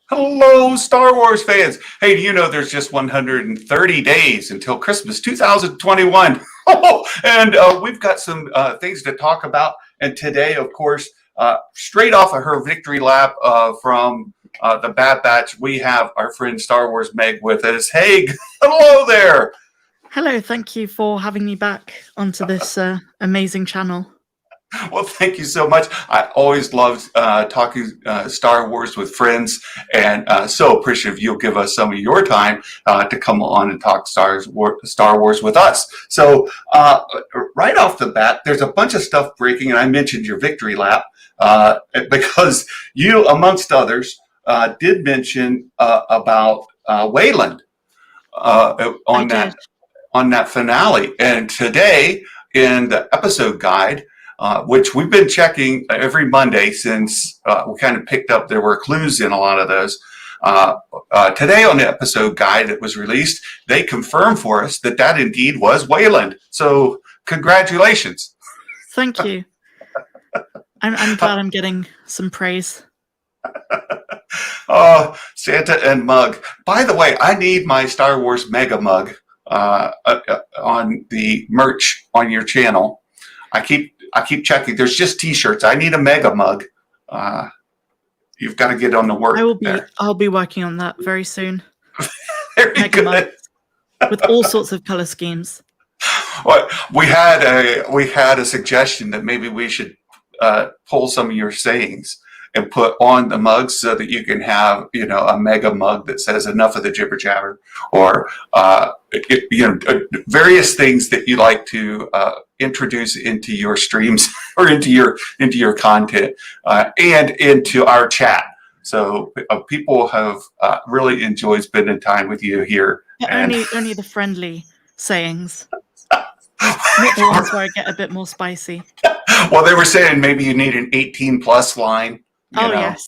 Hello, Star Wars fans. Hey, do you know there's just 130 days until Christmas 2021? And we've got some things to talk about. And today, of course, straight off of her victory lap from the Bad Batch, we have our friend Star Wars Meg with us. Hey, hello there. Hello, thank you for having me back onto this amazing channel. Well, thank you so much. I always love talking Star Wars with friends, and so appreciative you'll give us some of your time to come on and talk Star Wars with us. So right off the bat, there's a bunch of stuff breaking, and I mentioned your victory lap because you, amongst others, did mention about Weyland on that finale. And today, in the episode guide, which we've been checking every Monday since we kind of picked up there were clues in a lot of those. Today on the episode guide that was released, they confirmed for us that indeed was Weyland. So congratulations. Thank you. I'm glad I'm getting some praise. Oh, Santa and mug. By the way, I need my Star Wars Mega mug on the merch on your channel. I keep checking. There's just T-shirts. I need a Mega mug. You've got to get on the work. I'll be working on that very soon. Very Mega good. mug with all sorts of color schemes. Well, we had a suggestion that maybe we should pull some of your sayings and put on the mugs so that you can have, a Mega mug that says enough of the jibber jabber, or various things that you like to introduce into your streams or into your content and into our chat. So people have really enjoyed spending time with you here. Yeah, only the friendly sayings, not the ones where I get a bit more spicy. Well, they were saying maybe you need an 18+ line. Yes,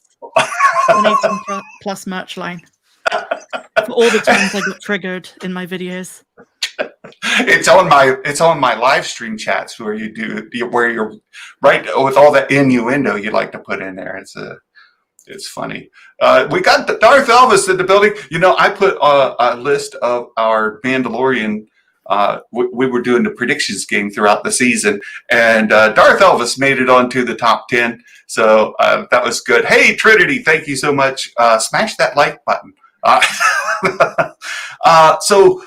an 18+ merch line for all the times I got triggered in my videos. It's on my live stream chats where you're right with all that innuendo you like to put in there. It's funny. We got the Darth Elvis in the building. I put a list of our Mandalorian. We were doing the predictions game throughout the season, and Darth Elvis made it onto the top 10. So that was good. Hey, Trinity, thank you so much. Smash that like button. So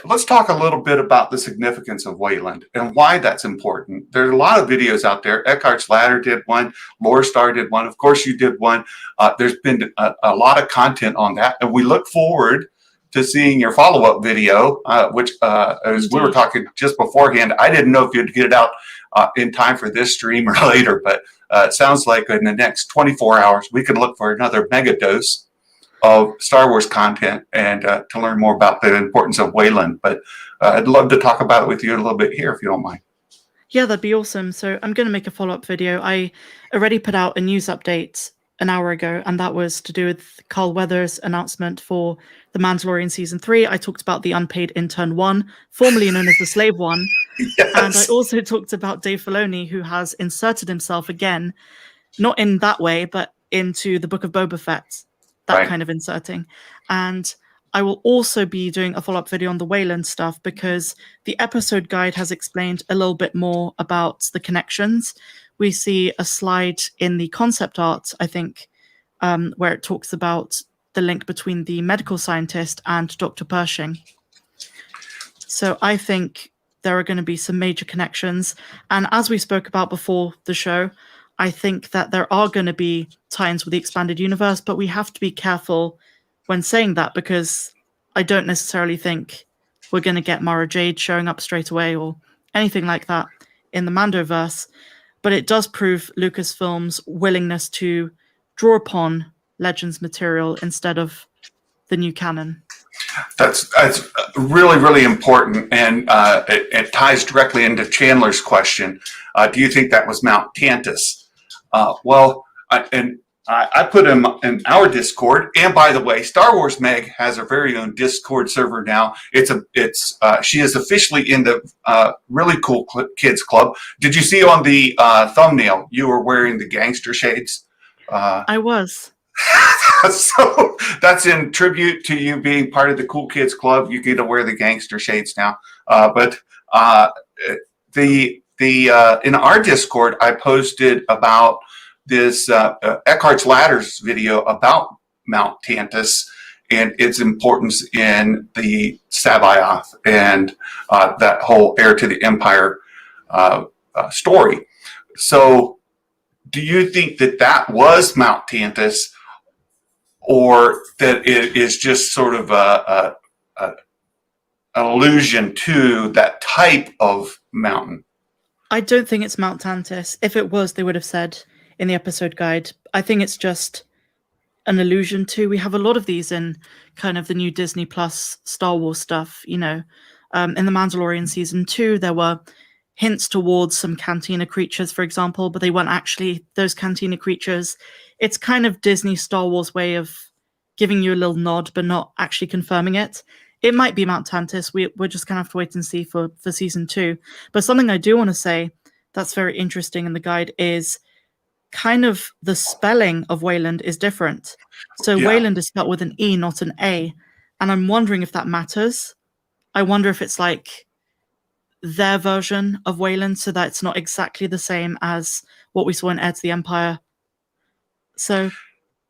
let's talk a little bit about the significance of Weyland and why that's important. There's a lot of videos out there. Eckhart's Ladder did one. Lore Star did one. Of course, you did one. There's been a lot of content on that, and we look forward to seeing your follow-up video, which, as we were talking just beforehand, I didn't know if you'd get it out in time for this stream or later, but it sounds like in the next 24 hours, we can look for another mega dose of Star Wars content and to learn more about the importance of Weyland. But I'd love to talk about it with you a little bit here, if you don't mind. Yeah, that'd be awesome. So I'm going to make a follow-up video. I already put out a news update an hour ago, and that was to do with Carl Weathers' announcement for The Mandalorian Season 3. I talked about the Unpaid Intern 1, formerly known as the Slave 1. Yes. And I also talked about Dave Filoni, who has inserted himself again, not in that way, but into the Book of Boba Fett, that kind of inserting. And I will also be doing a follow-up video on the Weyland stuff because the episode guide has explained a little bit more about the connections. We see a slide in the concept art, I think, where it talks about the link between the medical scientist and Dr. Pershing. So I think there are going to be some major connections. And as we spoke about before the show, I think that there are going to be tie-ins with the expanded universe, but we have to be careful when saying that because I don't necessarily think we're going to get Mara Jade showing up straight away or anything like that in the Mandoverse. But it does prove Lucasfilm's willingness to draw upon Legends material instead of the new canon. That's really, really important, and it ties directly into Chandler's question. Do you think that was Mount Tantus? I put him in our Discord, and by the way, Star Wars Meg has her very own Discord server now. She is officially in the really cool kids club. Did you see on the thumbnail you were wearing the gangster shades? I was. So that's in tribute to you being part of the Cool Kids Club. You get to wear the gangster shades now. But in our Discord, I posted about this Eckhart's Ladders video about Mount Tantus and its importance in the Sabaoth and that whole heir to the Empire story. So, do you think that was Mount Tantus, or that it is just sort of an allusion to that type of mountain? I don't think it's Mount Tantus. If it was, they would have said in the episode guide. I think it's just an allusion to. We have a lot of these in kind of the new Disney Plus Star Wars stuff. In The Mandalorian season 2, there were hints towards some Cantina creatures, for example, but they weren't actually those Cantina creatures. It's kind of Disney Star Wars way of giving you a little nod, but not actually confirming it. It might be Mount Tantus. We're just going to have to wait and see for season 2. But something I do want to say that's very interesting in the guide is kind of the spelling of Weyland is different. So Weyland is spelled with an E, not an A. And I'm wondering if that matters. I wonder if it's like their version of Weyland, so that it's not exactly the same as what we saw in Heir to the Empire. So,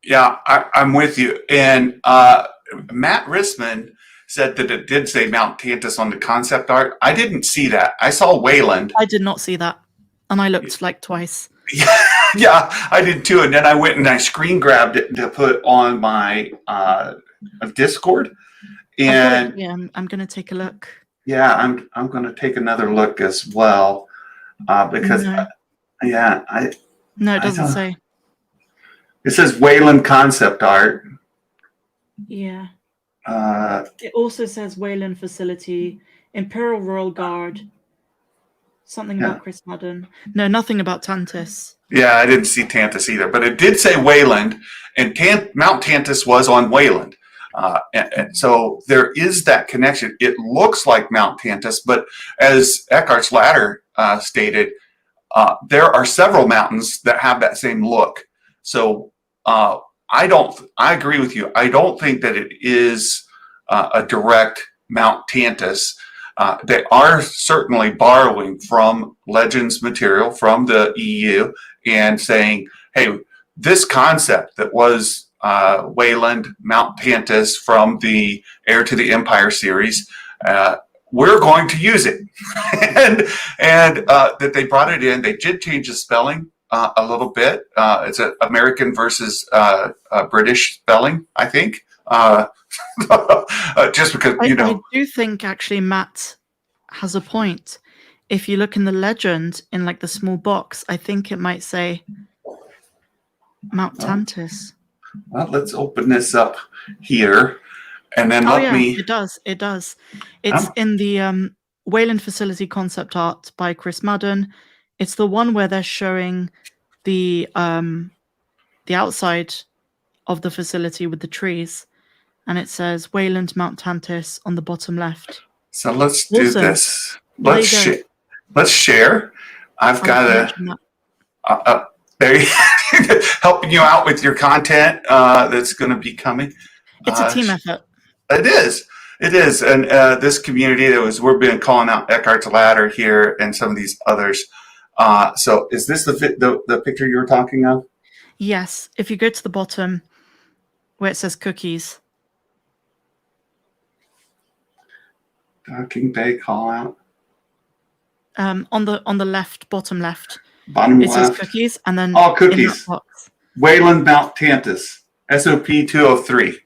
yeah, I'm with you. And Matt Rissman said that it did say Mount Tantus on the concept art. I didn't see that. I saw Weyland. I did not see that, and I looked like twice. Yeah, I did too. And then I went and I screen grabbed it to put on my Discord. And yeah, I'm going to take a look. Yeah, I'm going to take another look as well because no, it doesn't say. It says Weyland concept art. Yeah. It also says Weyland Facility, Imperial Royal Guard. Something about Chris Madden. No, nothing about Tantus. Yeah, I didn't see Tantus either, but it did say Weyland, and Mount Tantus was on Weyland. And so there is that connection. It looks like Mount Tantus, but as Eckhart's Ladder stated, there are several mountains that have that same look. So I agree with you. I don't think that it is a direct Mount Tantus. They are certainly borrowing from Legends material from the EU and saying, hey, this concept that was Weyland, Mount Tantus from the Heir to the Empire series, we're going to use it. and that they brought it in. They did change the spelling a little bit. It's an American versus British spelling, I think. Just because, I do think actually Matt has a point. If you look in the legend in like the small box, I think it might say Mount Tantus. Well, let's open this up here, and then It does. It's in the Weyland Facility concept art by Chris Madden. It's the one where they're showing the outside of the facility with the trees, and it says Weyland Mount Tantus on the bottom left. So let's do this. Let's share. I've got there you helping you out with your content that's going to be coming. It's a team effort. It is, and this community we've been calling out Eckhart's Ladder here and some of these others. So is this the picture you were talking of? Yes. If you go to the bottom where it says cookies. Docking Bay call out. On the left, bottom left. Bottom it left. Says cookies, and then all cookies. Weyland Mount Tantus, SOP 203.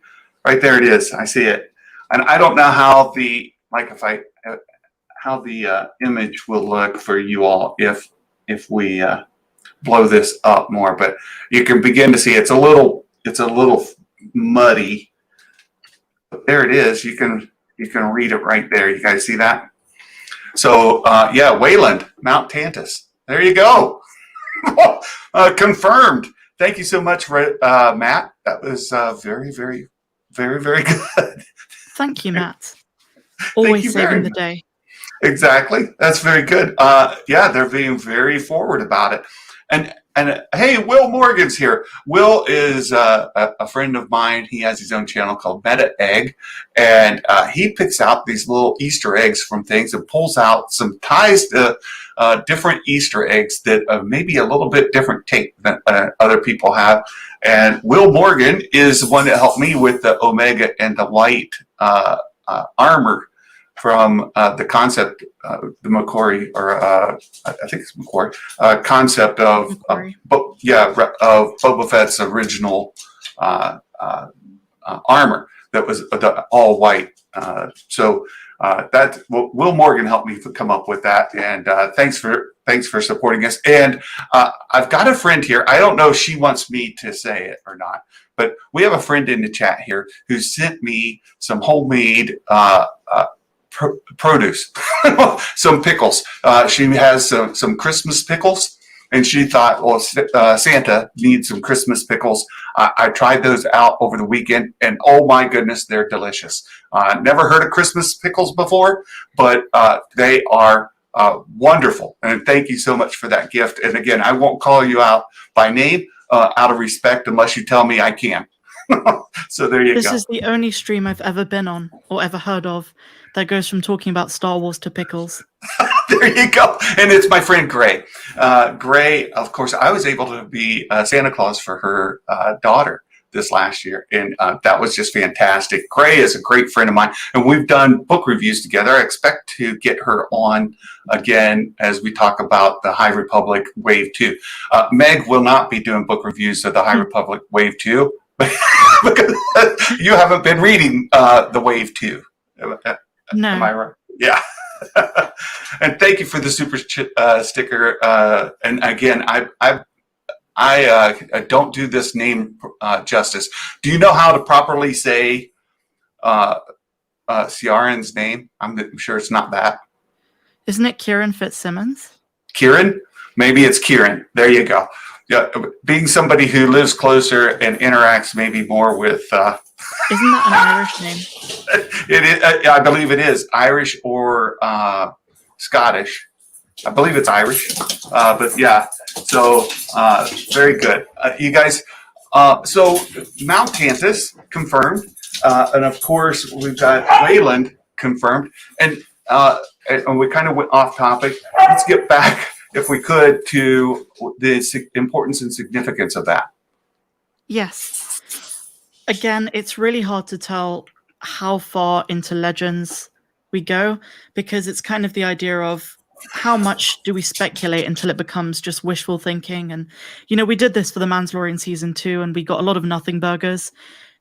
Right there it is. I see it, and I don't know how the image will look for you all if we blow this up more, but you can begin to see it's a little muddy. But there it is. You can read it right there. You guys see that? So Weyland Mount Tantus. There you go. Confirmed. Thank you so much, Matt. That was very, very, very, very good. Thank you, Matt. Always saving the day. Exactly. That's very good. They're being very forward about it. And hey, Will Morgan's here. Will is a friend of mine. He has his own channel called Meta Egg, and he picks out these little Easter eggs from things and pulls out some ties to different Easter eggs that maybe a little bit different take than other people have. And Will Morgan is the one that helped me with the Omega and the Light armor from the concept, the Macquarie, or I think it's Macquarie, concept of, of Boba Fett's original armor that was all white. So that Will Morgan helped me come up with that, and thanks for supporting us. And I've got a friend here. I don't know if she wants me to say it or not, but we have a friend in the chat here who sent me some homemade produce, some pickles. She has some Christmas pickles, and she thought, well, Santa needs some Christmas pickles. I tried those out over the weekend, and oh my goodness, they're delicious. Never heard of Christmas pickles before, but they are wonderful. And thank you so much for that gift. And again, I won't call you out by name out of respect unless you tell me I can. So there you go. This is the only stream I've ever been on or ever heard of that goes from talking about Star Wars to pickles. There you go. And it's my friend Gray. Gray, of course, I was able to be Santa Claus for her daughter this last year, and that was just fantastic. Gray is a great friend of mine, and we've done book reviews together. I expect to get her on again as we talk about the High Republic Wave 2. Meg will not be doing book reviews of the High Republic Wave 2 because you haven't been reading the Wave 2. No. Am I right? Yeah. And thank you for the super sticker. And again, I don't do this name justice. Do you know how to properly say Ciaran's name? I'm sure it's not that. Isn't it Kieran Fitzsimmons? Kieran? Maybe it's Kieran. There you go. Yeah, being somebody who lives closer and interacts maybe more with. Isn't that an Irish name? It is. I believe it is Irish or Scottish. I believe it's Irish, but yeah. So very good, you guys. So Mount Tantus confirmed, and of course we've got Weyland confirmed, and we kind of went off topic. Let's get back, if we could, to the importance and significance of that. Yes. Again, it's really hard to tell how far into Legends we go, because it's kind of the idea of how much do we speculate until it becomes just wishful thinking. And, you know, we did this for the Mandalorian season 2, and we got a lot of nothing burgers.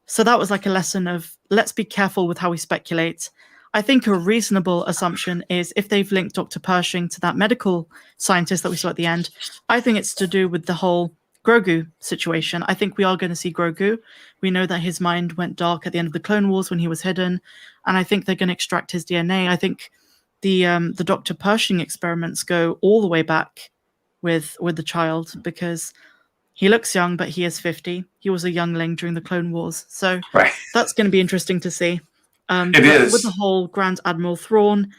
So that was like a lesson of let's be careful with how we speculate. I think a reasonable assumption is if they've linked Dr. Pershing to that medical scientist that we saw at the end, I think it's to do with the whole Grogu situation. I think we are going to see Grogu. We know that his mind went dark at the end of the Clone Wars when he was hidden, and I think they're going to extract his DNA. I think the Dr. Pershing experiments go all the way back with the child, because he looks young, but he is 50. He was a youngling during the Clone Wars, so that's going to be interesting to see. It is. With the whole Grand Admiral Thrawn,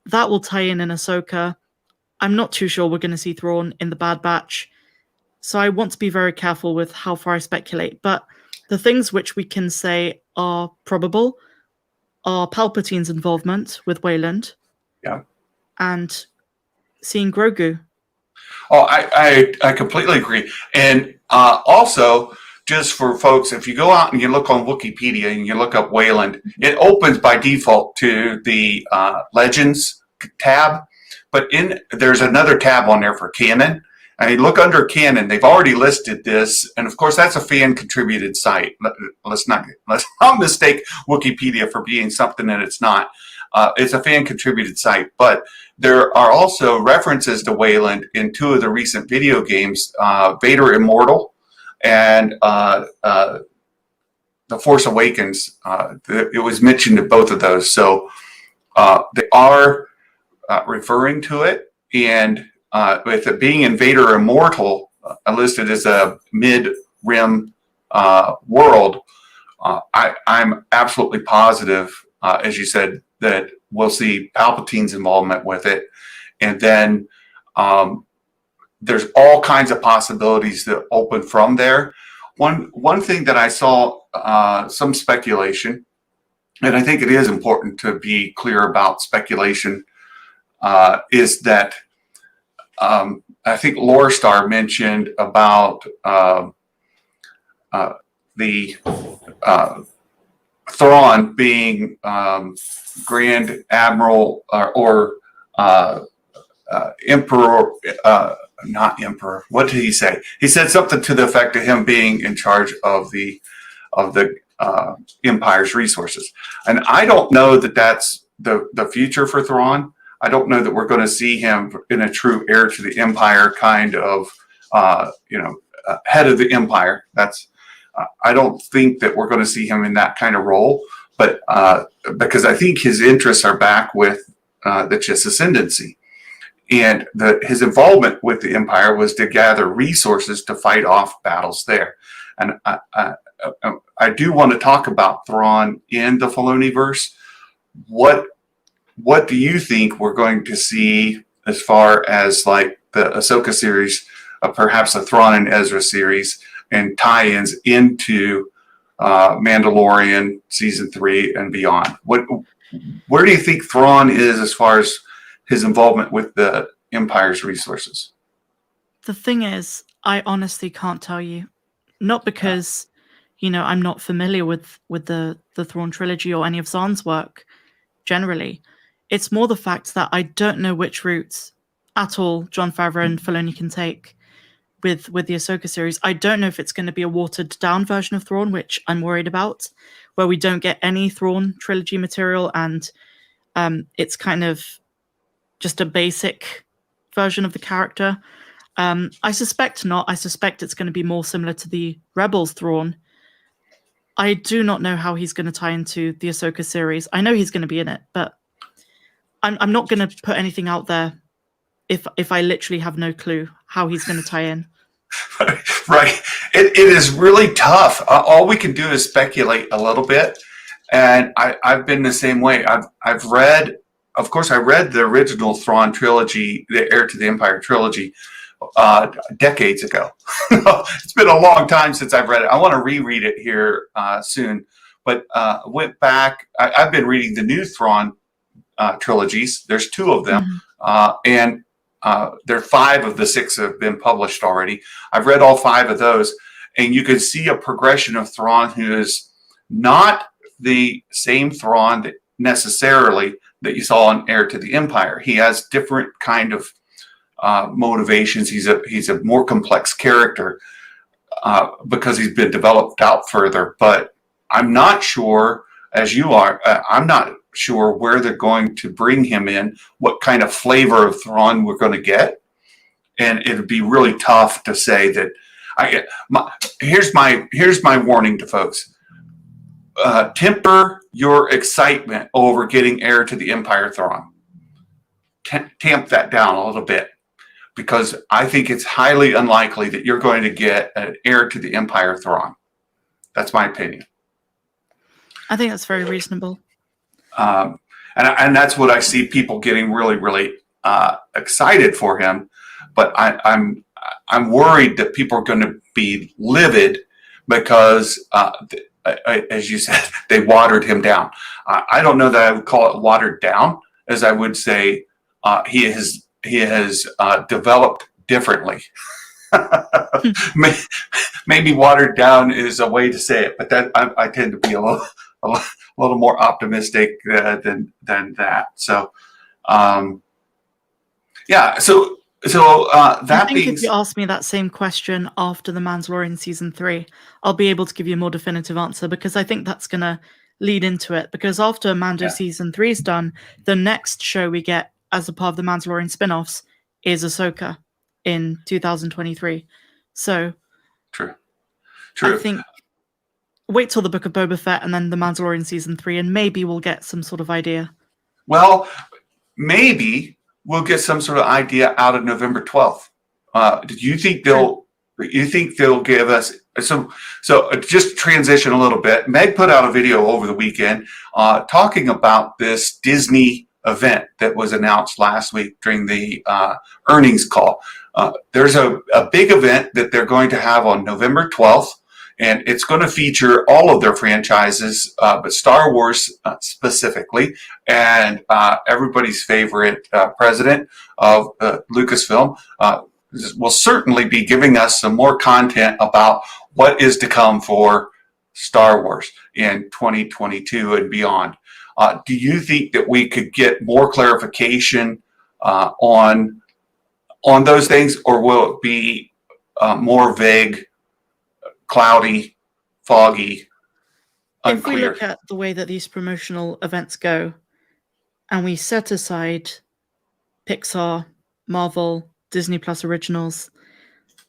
that will tie in Ahsoka. I'm not too sure we're going to see Thrawn in the Bad Batch. So I want to be very careful with how far I speculate. But the things which we can say are probable are Palpatine's involvement with Weyland. Yeah. And seeing Grogu. Oh, I completely agree. And also, just for folks, if you go out and you look on Wikipedia and you look up Weyland, it opens by default to the Legends tab. But there's another tab on there for canon. And you look under canon, they've already listed this, and of course that's a fan-contributed site. Let's not mistake Wikipedia for being something that it's not. It's a fan-contributed site, but there are also references to Weyland in 2 of the recent video games, Vader Immortal and The Force Awakens. It was mentioned in both of those, so they are referring to it, and with it being Invader Immortal, listed as a mid-rim world, I'm absolutely positive, as you said, that we'll see Palpatine's involvement with it. And then there's all kinds of possibilities that open from there. One thing that I saw some speculation, and I think it is important to be clear about speculation, is that I think Lore Star mentioned about the Thrawn being Grand Admiral or Emperor, not Emperor. What did he say? He said something to the effect of him being in charge of the Empire's resources. And I don't know that that's the future for Thrawn. I don't know that we're going to see him in a true heir to the Empire kind of, head of the Empire. That's I don't think that we're going to see him in that kind of role, but because I think his interests are back with the Chiss Ascendancy. And his involvement with the Empire was to gather resources to fight off battles there. And I do want to talk about Thrawn in the Filoniverse. What do you think we're going to see as far as like the Ahsoka series, perhaps a Thrawn and Ezra series, and tie-ins into Mandalorian season 3 and beyond? Where do you think Thrawn is as far as his involvement with the Empire's resources? The thing is, I honestly can't tell you. Not because, I'm not familiar with the Thrawn trilogy or any of Zahn's work generally. It's more the fact that I don't know which routes at all Jon Favreau and Filoni can take with the Ahsoka series. I don't know if it's going to be a watered down version of Thrawn, which I'm worried about, where we don't get any Thrawn trilogy material and it's kind of just a basic version of the character. I suspect not. I suspect it's going to be more similar to the Rebels Thrawn. I do not know how he's going to tie into the Ahsoka series. I know he's going to be in it, but I'm not going to put anything out there if I literally have no clue how he's going to tie in. Right. It is really tough. All we can do is speculate a little bit. And I've been the same way. I've read, of course, I read the original Thrawn trilogy, the Heir to the Empire trilogy, decades ago. It's been a long time since I've read it. I want to reread it here soon. But went back. I've been reading the new Thrawn trilogies. There's 2 of them. And there are 5 of the 6 have been published already. I've read all 5 of those. And you can see a progression of Thrawn who is not the same Thrawn that necessarily that you saw in Heir to the Empire. He has different kind of motivations. He's a more complex character because he's been developed out further. But I'm not sure, as you are, I'm not sure where they're going to bring him in, what kind of flavor of Thrawn we're going to get. And it'd be really tough to say that. Here's my warning to folks. Temper your excitement over getting Heir to the Empire Thrawn. Tamp that down a little bit, because I think it's highly unlikely that you're going to get an Heir to the Empire Thrawn. That's my opinion. I think that's very reasonable. And that's what I see people getting really, really excited for him. But I'm worried that people are going to be livid because, as you said, they watered him down. I don't know that I would call it watered down, as I would say he has developed differently. Maybe watered down is a way to say it, but that I tend to be a little more optimistic than that. So, yeah. So that I think if you ask me that same question after The Mandalorian season 3, I'll be able to give you a more definitive answer, because I think that's going to lead into it. Because after Mando season 3 is done, the next show we get as a part of the Mandalorian spin-offs is Ahsoka in 2023. So true. I think wait till the Book of Boba Fett and then the Mandalorian season 3, and maybe we'll get some sort of idea. Well, maybe we'll get some sort of idea out of November 12th. Do you think they'll give us so just transition a little bit? Meg put out a video over the weekend talking about this Disney event that was announced last week during the earnings call. There's a big event that they're going to have on November 12th, and it's going to feature all of their franchises, but Star Wars specifically, and everybody's favorite president of Lucasfilm will certainly be giving us some more content about what is to come for Star Wars in 2022 and beyond. Do you think that we could get more clarification on those things, or will it be more vague, cloudy, foggy, unclear? If we look at the way that these promotional events go, and we set aside Pixar, Marvel, Disney Plus originals,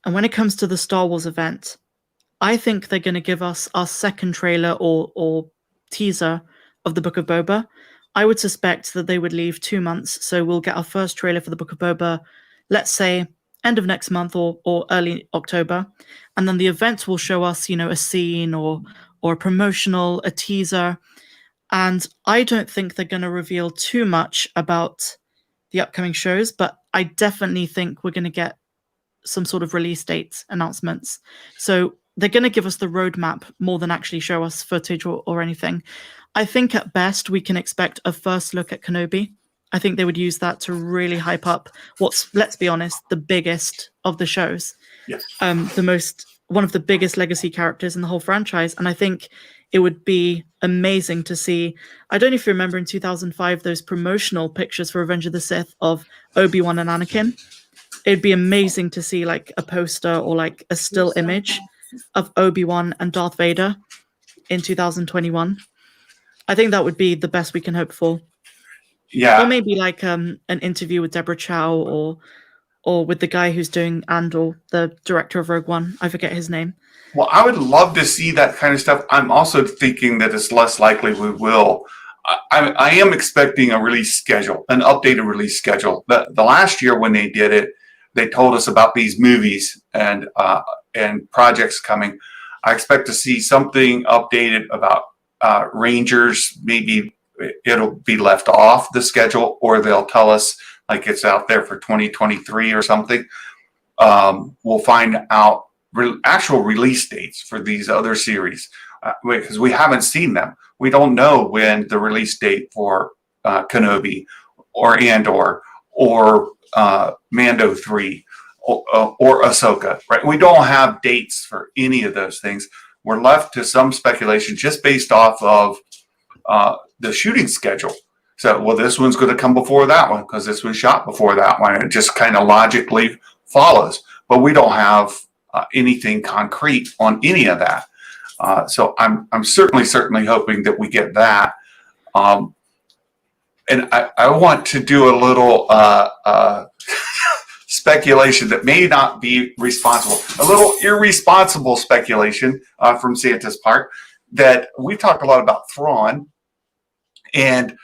and when it comes to the Star Wars event, I think they're going to give us our second trailer or teaser of the Book of Boba. I would suspect that they would leave 2 months, so we'll get our first trailer for the Book of Boba, let's say end of next month or early October, and then the event will show us, a scene or a promotional, a teaser, and I don't think they're going to reveal too much about the upcoming shows, but I definitely think we're going to get some sort of release dates announcements. So they're going to give us the roadmap more than actually show us footage or anything. I think at best we can expect a first look at Kenobi. I think they would use that to really hype up what's, let's be honest, the biggest of the shows. Yes. One of the biggest legacy characters in the whole franchise. And I think it would be amazing to see. I don't know if you remember in 2005, those promotional pictures for Revenge of the Sith of Obi-Wan and Anakin. It'd be amazing to see like a poster or like a still image of Obi-Wan and Darth Vader in 2021. I think that would be the best we can hope for. Yeah. Or maybe like an interview with Deborah Chow or with the guy who's doing Andor, the director of Rogue One. I forget his name. Well, I would love to see that kind of stuff. I'm also thinking that it's less likely we will. I am expecting a release schedule, an updated release schedule. The last year when they did it, they told us about these movies and projects coming. I expect to see something updated about Rangers. Maybe it'll be left off the schedule, or they'll tell us like it's out there for 2023 or something. We'll find out actual release dates for these other series because we haven't seen them. We don't know when the release date for Kenobi or Andor or Mando 3 or Ahsoka, right? We don't have dates for any of those things. We're left to some speculation just based off of the shooting schedule. So, well, this one's going to come before that one because this was shot before that one. It just kind of logically follows. But we don't have anything concrete on any of that. So I'm certainly hoping that we get that. And I want to do a little speculation that may not be responsible, a little irresponsible speculation from Santa's part, that we talked a lot about Thrawn, and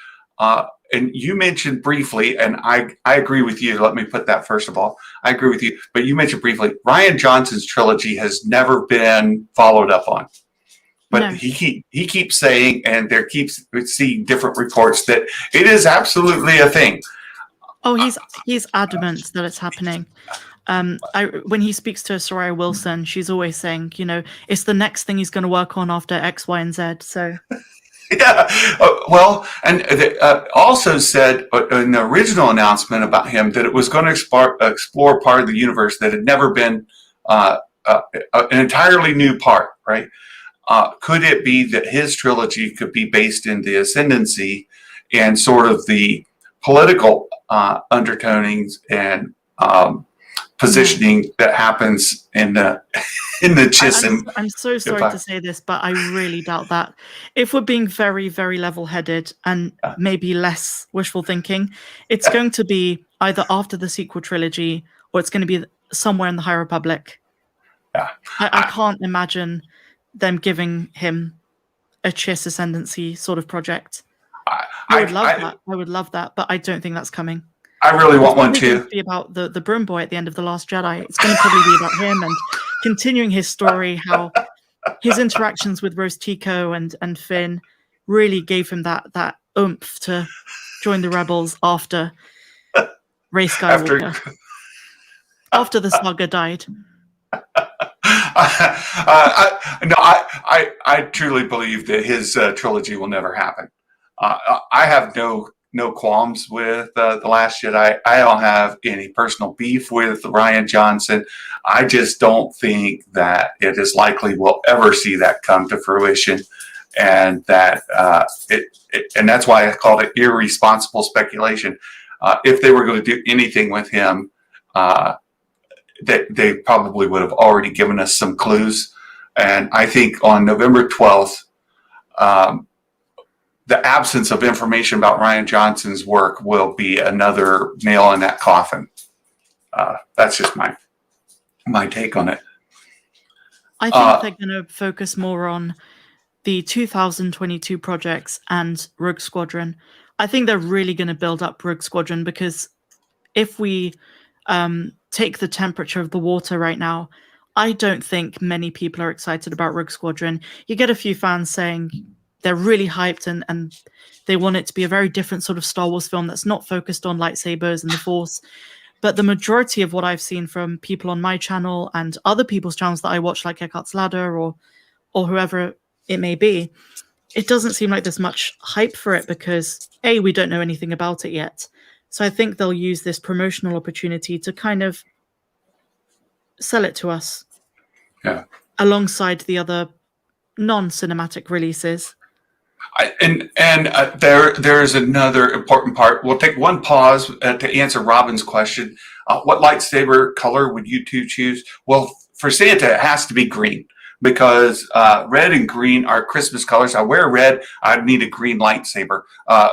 you mentioned briefly, and I agree with you. Let me put that first of all. I agree with you, but you mentioned briefly Rian Johnson's trilogy has never been followed up on. But no. he keeps saying, and there keeps seeing different reports that it is absolutely a thing. Oh, he's adamant that it's happening. When he speaks to Soraya Wilson, she's always saying, it's the next thing he's going to work on after X, Y, and Z. So. Yeah, well, and also said in the original announcement about him that it was going to explore part of the universe that had never been an entirely new part, right? Could it be that his trilogy could be based in the ascendancy and sort of the political undertonings and positioning that happens in the Chisim? I'm so sorry to say this, but I really doubt that. If we're being very, very level-headed and maybe less wishful thinking, it's going to be either after the sequel trilogy or it's going to be somewhere in the High Republic. Yeah, I can't imagine them giving him a Chiss ascendancy sort of project. I would love that. I would love that, but I don't think that's coming. I really want one too. It's going to be about the broom boy at the end of The Last Jedi. It's going to probably be about him and continuing his story, how his interactions with Rose Tico and Finn really gave him that oomph to join the rebels after Rey After Skywalker, after the saga died. No, I truly believe that his trilogy will never happen. I have no qualms with the Last Jedi. I don't have any personal beef with Rian Johnson. I just don't think that it is likely we'll ever see that come to fruition, and that and that's why I called it irresponsible speculation. If they were going to do anything with him, they probably would have already given us some clues. And I think on November 12th, the absence of information about Rian Johnson's work will be another nail in that coffin. That's just my take on it. I think they're going to focus more on the 2022 projects and Rogue Squadron. I think they're really going to build up Rogue Squadron, because if we take the temperature of the water right now, I don't think many people are excited about Rogue Squadron. You get a few fans saying they're really hyped and they want it to be a very different sort of Star Wars film that's not focused on lightsabers and the Force. But the majority of what I've seen from people on my channel and other people's channels that I watch, like Eckhart's Ladder or whoever it may be, it doesn't seem like there's much hype for it because, A, we don't know anything about it yet. So I think they'll use this promotional opportunity to kind of sell it to us. Yeah. Alongside the other non-cinematic releases. There's another important part. We'll take one pause to answer Robin's question. What lightsaber color would you two choose? Well, for Santa, it has to be green, because red and green are Christmas colors. I wear red. I'd need a green lightsaber.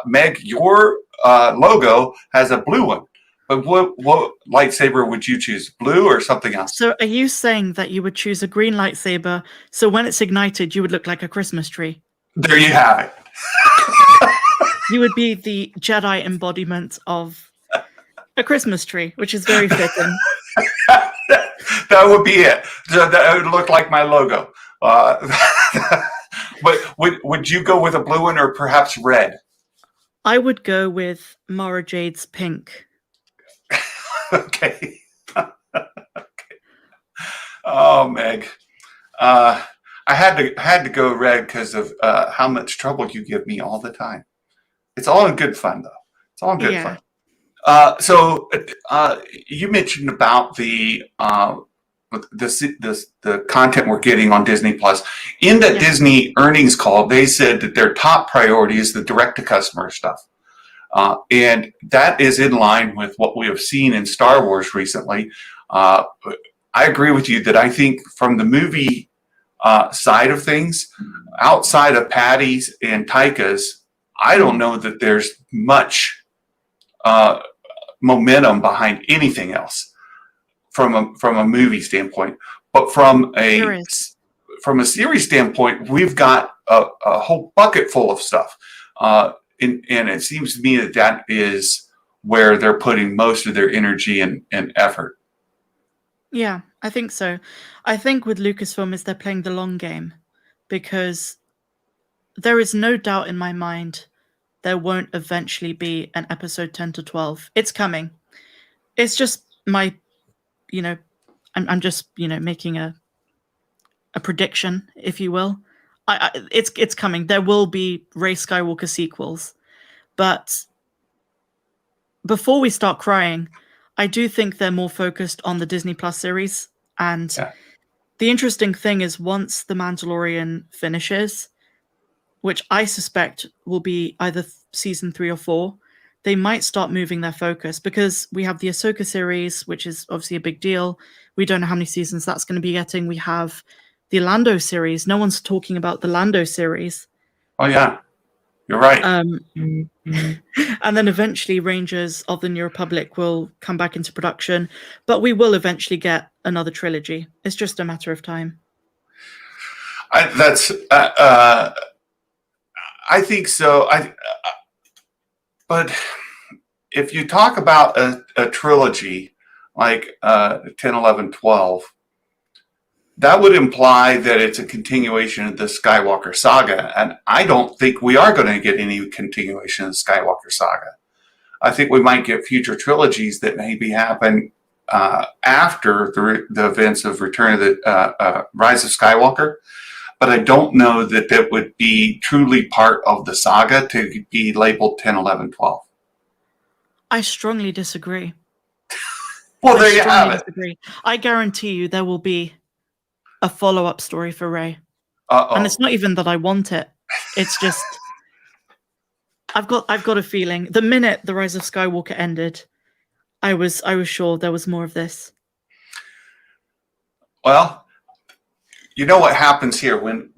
Meg, your logo has a blue one. But what lightsaber would you choose? Blue or something else? So are you saying that you would choose a green lightsaber, so when it's ignited, you would look like a Christmas tree? There you have it. You would be the Jedi embodiment of a Christmas tree, which is very fitting. That would be it. That would look like my logo. But would you go with a blue one or perhaps red? I would go with Mara Jade's pink. Okay. Okay. Oh, Meg. I had to go red because of how much trouble you give me all the time. It's all in good fun, though. It's all in good fun. So you mentioned about the content we're getting on Disney Plus. In that Disney earnings call, they said that their top priority is the direct-to-customer stuff. And that is in line with what we have seen in Star Wars recently. I agree with you that I think from the movie side of things, outside of Patty's and Taika's, I don't know that there's much momentum behind anything else from a movie standpoint. But from a series standpoint, we've got a whole bucket full of stuff. And it seems to me that is where they're putting most of their energy and effort. Yeah, I think so. I think with Lucasfilm is they're playing the long game, because there is no doubt in my mind there won't eventually be an episode 10 to 12. It's coming. It's just my, I'm just, making a prediction, if you will. It's coming. There will be Rey Skywalker sequels, but before we start crying, I do think they're more focused on the Disney Plus series. And the interesting thing is, once The Mandalorian finishes, which I suspect will be either season 3 or 4, they might start moving their focus, because we have the Ahsoka series, which is obviously a big deal. We don't know how many seasons that's going to be getting. We have the Lando series. No one's talking about the Lando series. Oh, yeah. You're right. And then eventually Rangers of the New Republic will come back into production. But we will eventually get another trilogy. It's just a matter of time. I think so. But if you talk about a trilogy like 10, 11, 12, that would imply that it's a continuation of the Skywalker saga. And I don't think we are going to get any continuation of the Skywalker saga. I think we might get future trilogies that maybe happen after the events of Return of the Rise of Skywalker. But I don't know that that would be truly part of the saga to be labeled 10, 11, 12. I strongly disagree. Well, there you have it. Disagree. I guarantee you there will be a follow-up story for Rey. Uh-oh. And it's not even that I want it. It's just I've got a feeling the minute The Rise of Skywalker ended, I was sure there was more of this. Well, you know what happens here when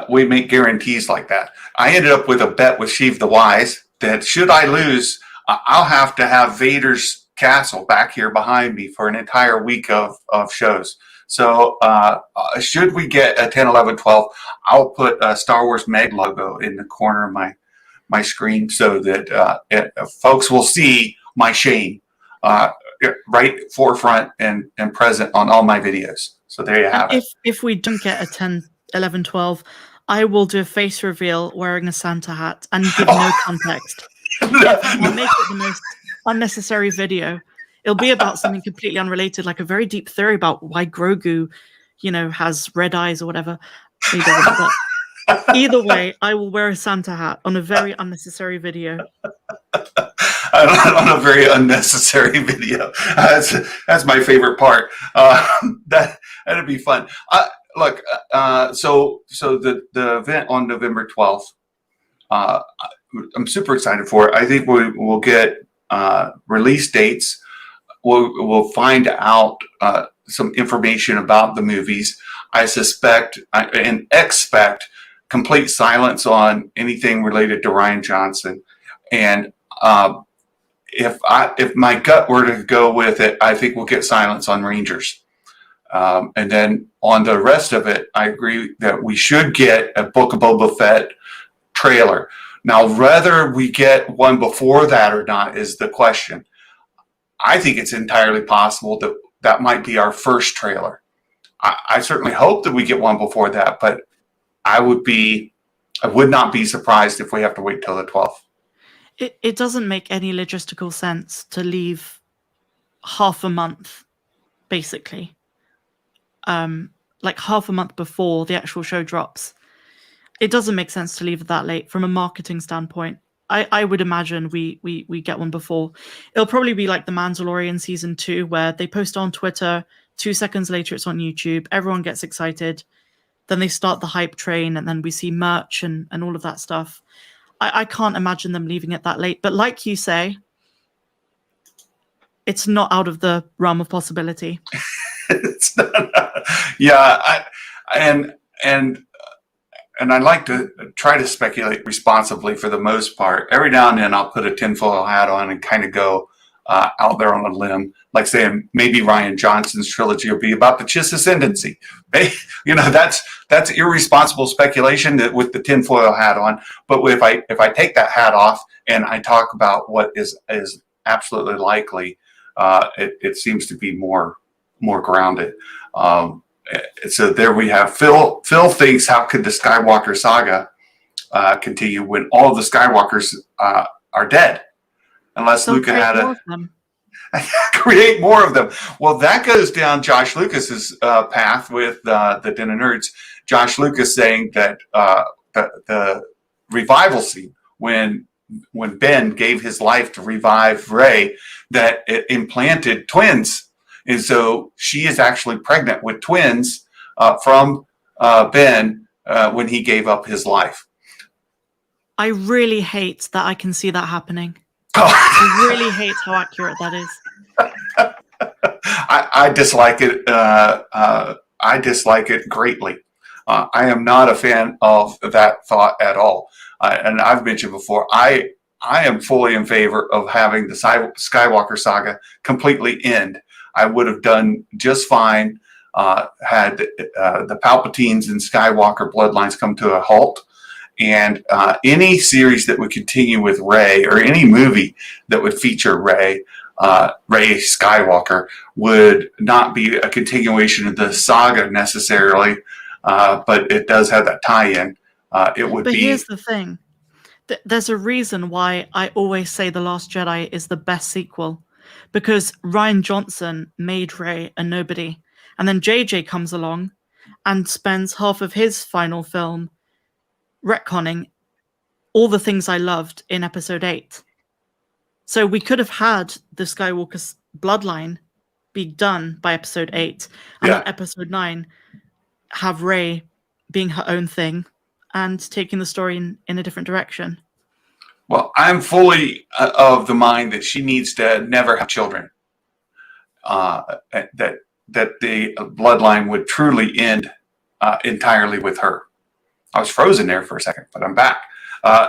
we make guarantees like that. I ended up with a bet with Shiv the Wise that should I lose, I'll have to have Vader's castle back here behind me for an entire week of shows. So should we get a 10, 11, 12, I'll put a Star Wars Meg logo in the corner of my screen so that folks will see my shame right forefront and present on all my videos. So there you have it. If we don't get a 10, 11, 12, I will do a face reveal wearing a Santa hat and give no context. I'll make it the most unnecessary video. It'll be about something completely unrelated, like a very deep theory about why Grogu, has red eyes or whatever. Either way, I will wear a Santa hat on a very unnecessary video. On a very unnecessary video. That's my favorite part. That'd be fun. Look, so the event on November 12th, I'm super excited for it. I think we'll get release dates. We'll find out some information about the movies. I suspect and expect complete silence on anything related to Rian Johnson. And if my gut were to go with it, I think we'll get silence on Rangers. And then on the rest of it, I agree that we should get a Book of Boba Fett trailer. Now, whether we get one before that or not is the question. I think it's entirely possible that might be our first trailer. I certainly hope that we get one before that, but I would not be surprised if we have to wait till the 12th. It doesn't make any logistical sense to leave half a month, basically. Like half a month before the actual show drops. It doesn't make sense to leave it that late from a marketing standpoint. I would imagine we get one before. It'll probably be like The Mandalorian Season 2, where they post on Twitter, 2 seconds later it's on YouTube, everyone gets excited, then they start the hype train, and then we see merch and all of that stuff. I can't imagine them leaving it that late. But like you say, it's not out of the realm of possibility. It's not, yeah, and I like to try to speculate responsibly for the most part. Every now and then I'll put a tinfoil hat on and kind of go out there on a limb, like saying maybe Rian Johnson's trilogy will be about the Chiss ascendancy. That's irresponsible speculation with the tinfoil hat on. But if I take that hat off and I talk about what is absolutely likely, it seems to be more grounded. So there we have Phil. Phil thinks, how could the Skywalker saga continue when all the Skywalkers are dead? Unless Luca had to create more of them. Well, that goes down Josh Lucas's path with the Den of Nerds. Josh Lucas saying that the revival scene when Ben gave his life to revive Rey, that it implanted twins. And so she is actually pregnant with twins from Ben when he gave up his life. I really hate that I can see that happening. Oh. I really hate how accurate that is. I dislike it. I dislike it greatly. I am not a fan of that thought at all. And I've mentioned before, I am fully in favor of having the Skywalker saga completely end. I would have done just fine had the Palpatines and Skywalker bloodlines come to a halt. And any series that would continue with Rey, or any movie that would feature Rey, Rey Skywalker would not be a continuation of the saga necessarily, but it does have that tie-in. It would But be. here's the thing. There's a reason why I always say The Last Jedi is the best sequel. Because Rian Johnson made Rey a nobody. And then JJ comes along and spends half of his final film retconning all the things I loved in episode 8. So we could have had the Skywalker's bloodline be done by episode 8, and then episode 9 have Rey being her own thing and taking the story in a different direction. Well, I'm fully of the mind that she needs to never have children. That the bloodline would truly end entirely with her. I was frozen there for a second, but I'm back.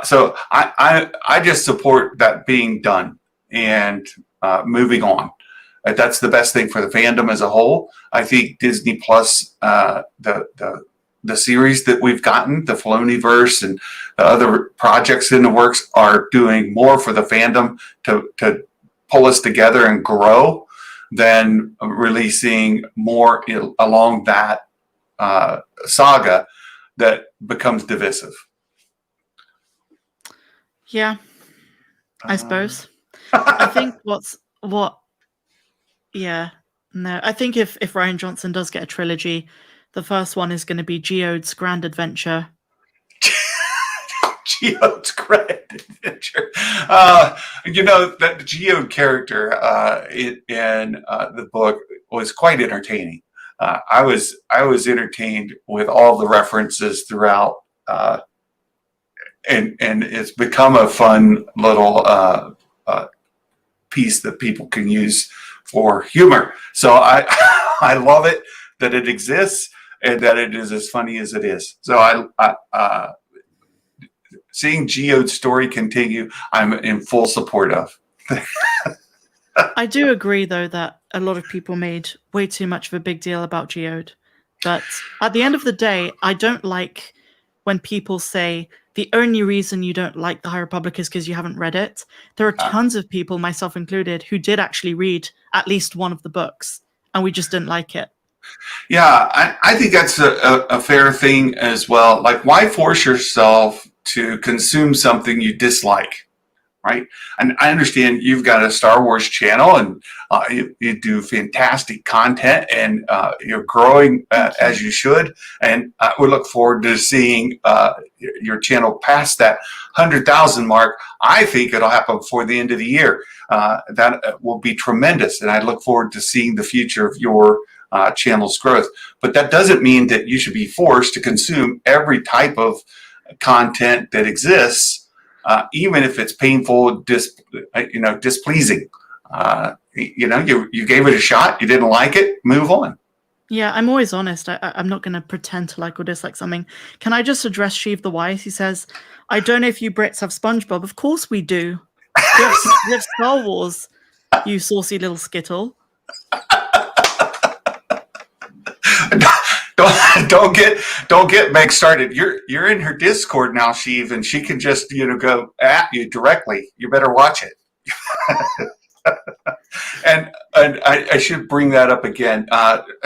So I just support that being done and moving on. That's the best thing for the fandom as a whole. I think Disney Plus, the series that we've gotten, the Filoniverse and the other projects in the works, are doing more for the fandom to pull us together and grow than releasing more along that saga that becomes divisive. Yeah, I suppose. I think I think if Rian Johnson does get a trilogy, the first one is going to be Geode's Grand Adventure. Geode's Grand Adventure. That Geode character in the book was quite entertaining. I was entertained with all the references throughout, and it's become a fun little piece that people can use for humor. So I love it that it exists and that it is as funny as it is. So I seeing Geode's story continue, I'm in full support of. I do agree, though, that a lot of people made way too much of a big deal about Geode. But at the end of the day, I don't like when people say the only reason you don't like The High Republic is because you haven't read it. There are tons of people, myself included, who did actually read at least one of the books, and we just didn't like it. Yeah, I think that's a fair thing as well. Like, why force yourself to consume something you dislike, right? And I understand you've got a Star Wars channel and you do fantastic content and you're growing as you should. And I would look forward to seeing your channel past that 100,000 mark. I think it'll happen before the end of the year. That will be tremendous. And I look forward to seeing the future of your channel's growth. But that doesn't mean that you should be forced to consume every type of content that exists, even if it's painful, displeasing. You gave it a shot, you didn't like it, move on. Yeah, I'm always honest. I'm not going to pretend to like or dislike something. Can I just address Shiv the Wise? He says, I don't know if you Brits have SpongeBob. Of course we do. We have Star Wars, you saucy little Skittle. Don't get Meg started. You're in her Discord now, Shiv, and she can just go at you directly. You better watch it. and I should bring that up again.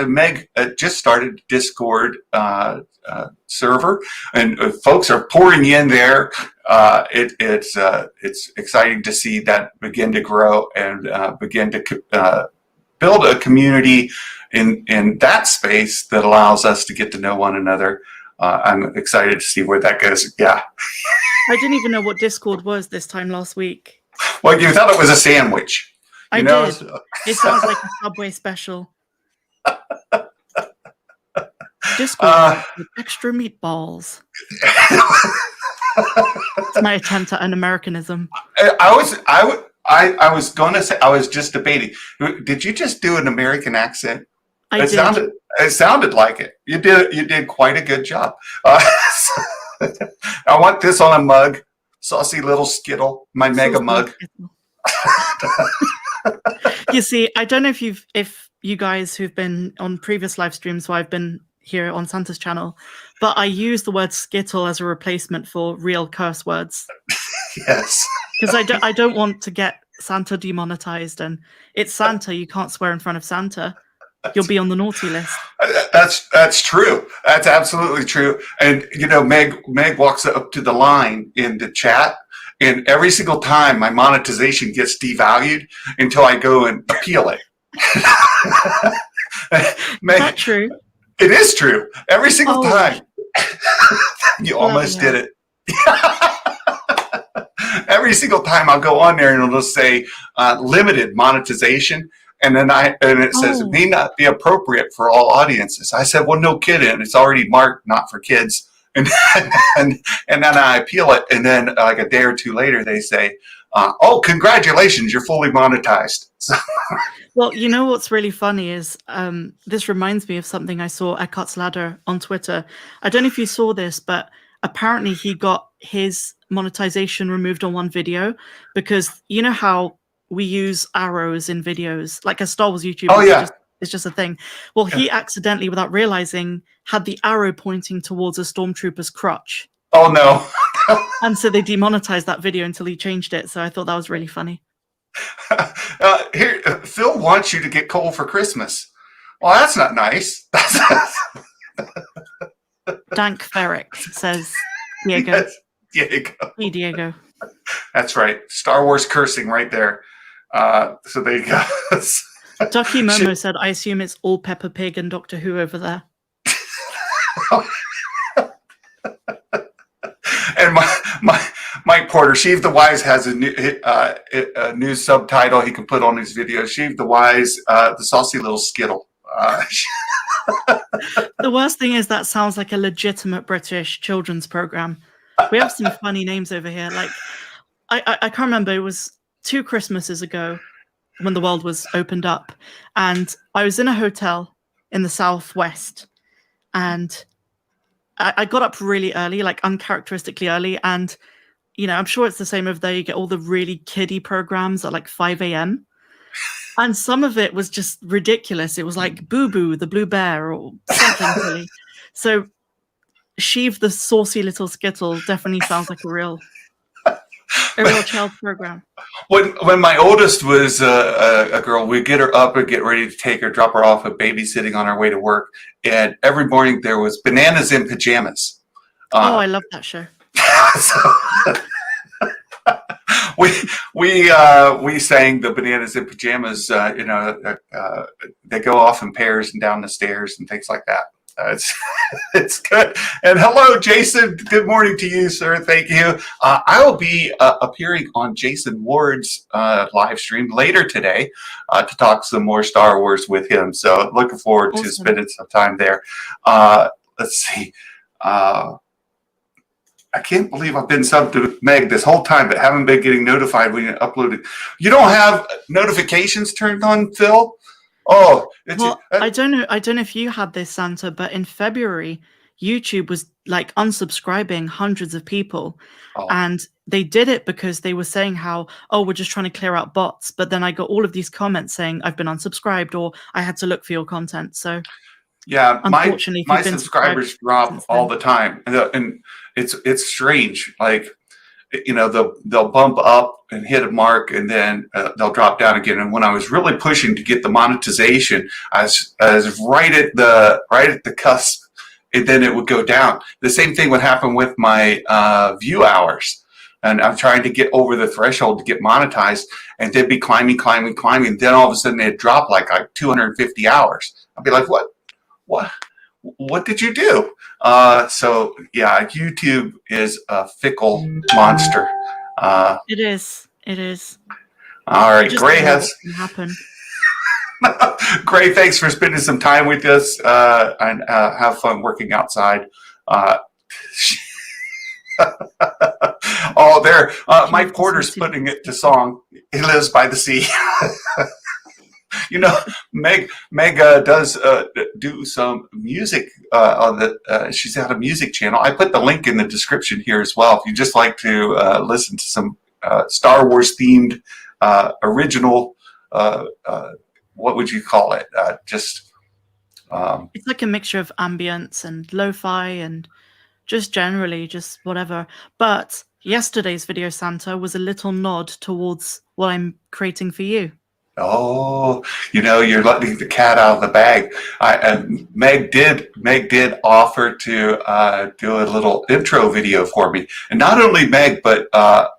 Meg just started Discord server, and folks are pouring in there. It's exciting to see that begin to grow and begin to build a community in that space that allows us to get to know one another. I'm excited to see where that goes. Yeah. I didn't even know what Discord was this time last week. Well, you thought it was a sandwich. I did. It sounds like a Subway special. Discord with extra meatballs. It's my attempt at an Americanism. I was going to say, I was just debating. Did you just do an American accent? I did. It sounded like it. You did quite a good job. I want this on a mug. Saucy little Skittle, my mega mug. You see, I don't know if you guys who've been on previous live streams where I've been here on Tantus channel, but I use the word Skittle as a replacement for real curse words. Yes. Because I don't want to get Santa demonetized, and it's Santa. You can't swear in front of Santa. You'll be on the naughty list. That's true. That's absolutely true. And Meg walks up to the line in the chat, and every single time my monetization gets devalued until I go and appeal it. Meg, is that true? It is true. Every single time. You almost did it. Every single time I'll go on there and it'll just say limited monetization. And then it says may not be appropriate for all audiences. I said, well, no kidding. It's already marked not for kids. And then I appeal it. And then like a day or two later, they say, oh, congratulations, you're fully monetized. So. Well, you know what's really funny is this reminds me of something I saw Eckhart's Ladder on Twitter. I don't know if you saw this, but apparently he got his monetization removed on one video because you know how we use arrows in videos, like a Star Wars YouTuber. Oh, yeah. It's just a thing. Well, he accidentally, without realizing, had the arrow pointing towards a stormtrooper's crotch. Oh, no. And so they demonetized that video until he changed it. So I thought that was really funny. Here, Phil wants you to get coal for Christmas. Well, that's not nice. Dank Ferrick says Diego. Yes, Diego. Hey, Diego. That's right. Star Wars cursing right there. So there you go. Ducky Momo said, I assume it's all Peppa Pig and Doctor Who over there. And Mike Porter, Shiv the Wise has a new subtitle he can put on his videos. Shiv the Wise, the saucy little Skittle. The worst thing is that sounds like a legitimate British children's program. We have some funny names over here. Like, I can't remember. It was 2 Christmases ago when the world was opened up. And I was in a hotel in the southwest. And I got up really early, like uncharacteristically early. And, I'm sure it's the same over there. You get all the really kiddie programs at like 5 a.m. And some of it was just ridiculous. It was like Boo Boo, the Blue Bear, or something silly. So Shiv, the saucy little Skittle, definitely sounds like a real child program. When my oldest was a girl, we'd get her up and get ready to take her, drop her off at babysitting on our way to work. And every morning there was Bananas in Pajamas. I love that show. We sang the Bananas in Pajamas. They go off in pairs and down the stairs and things like that. It's good. And hello, Jason. Good morning to you, sir. Thank you. I will be appearing on Jason Ward's live stream later today to talk some more Star Wars with him. So looking forward to spending some time there. Let's see. I can't believe I've been subbed to Meg this whole time, but haven't been getting notified when you upload it. You don't have notifications turned on, Phil? Oh, I don't know if you had this, Santa, but in February, YouTube was like unsubscribing hundreds of people. And they did it because they were saying how, we're just trying to clear out bots. But then I got all of these comments saying I've been unsubscribed or I had to look for your content. So yeah, unfortunately, my subscribers drop all the time. And it's strange. Like, they'll bump up and hit a mark and then they'll drop down again. And when I was really pushing to get the monetization, I was right at the cusp, and then it would go down. The same thing would happen with my view hours. And I'm trying to get over the threshold to get monetized, and they'd be climbing. Then all of a sudden they'd drop like 250 hours. I'd be like, what did you do? So yeah, YouTube is a fickle monster. It is. All right, Gray has happen. Gray, thanks for spending some time with us and have fun working outside. There, Mike Porter's putting it to song. He lives by the sea. Meg does do some music on the. She's got a music channel. I put the link in the description here as well. If you just like to listen to some Star Wars themed original, what would you call it? It's like a mixture of ambience and lo-fi and just generally just whatever. But Yesterday's video, Santa, was a little nod towards what I'm creating for you. Oh, you're letting the cat out of the bag. Meg did offer to do a little intro video for me, and not only Meg, but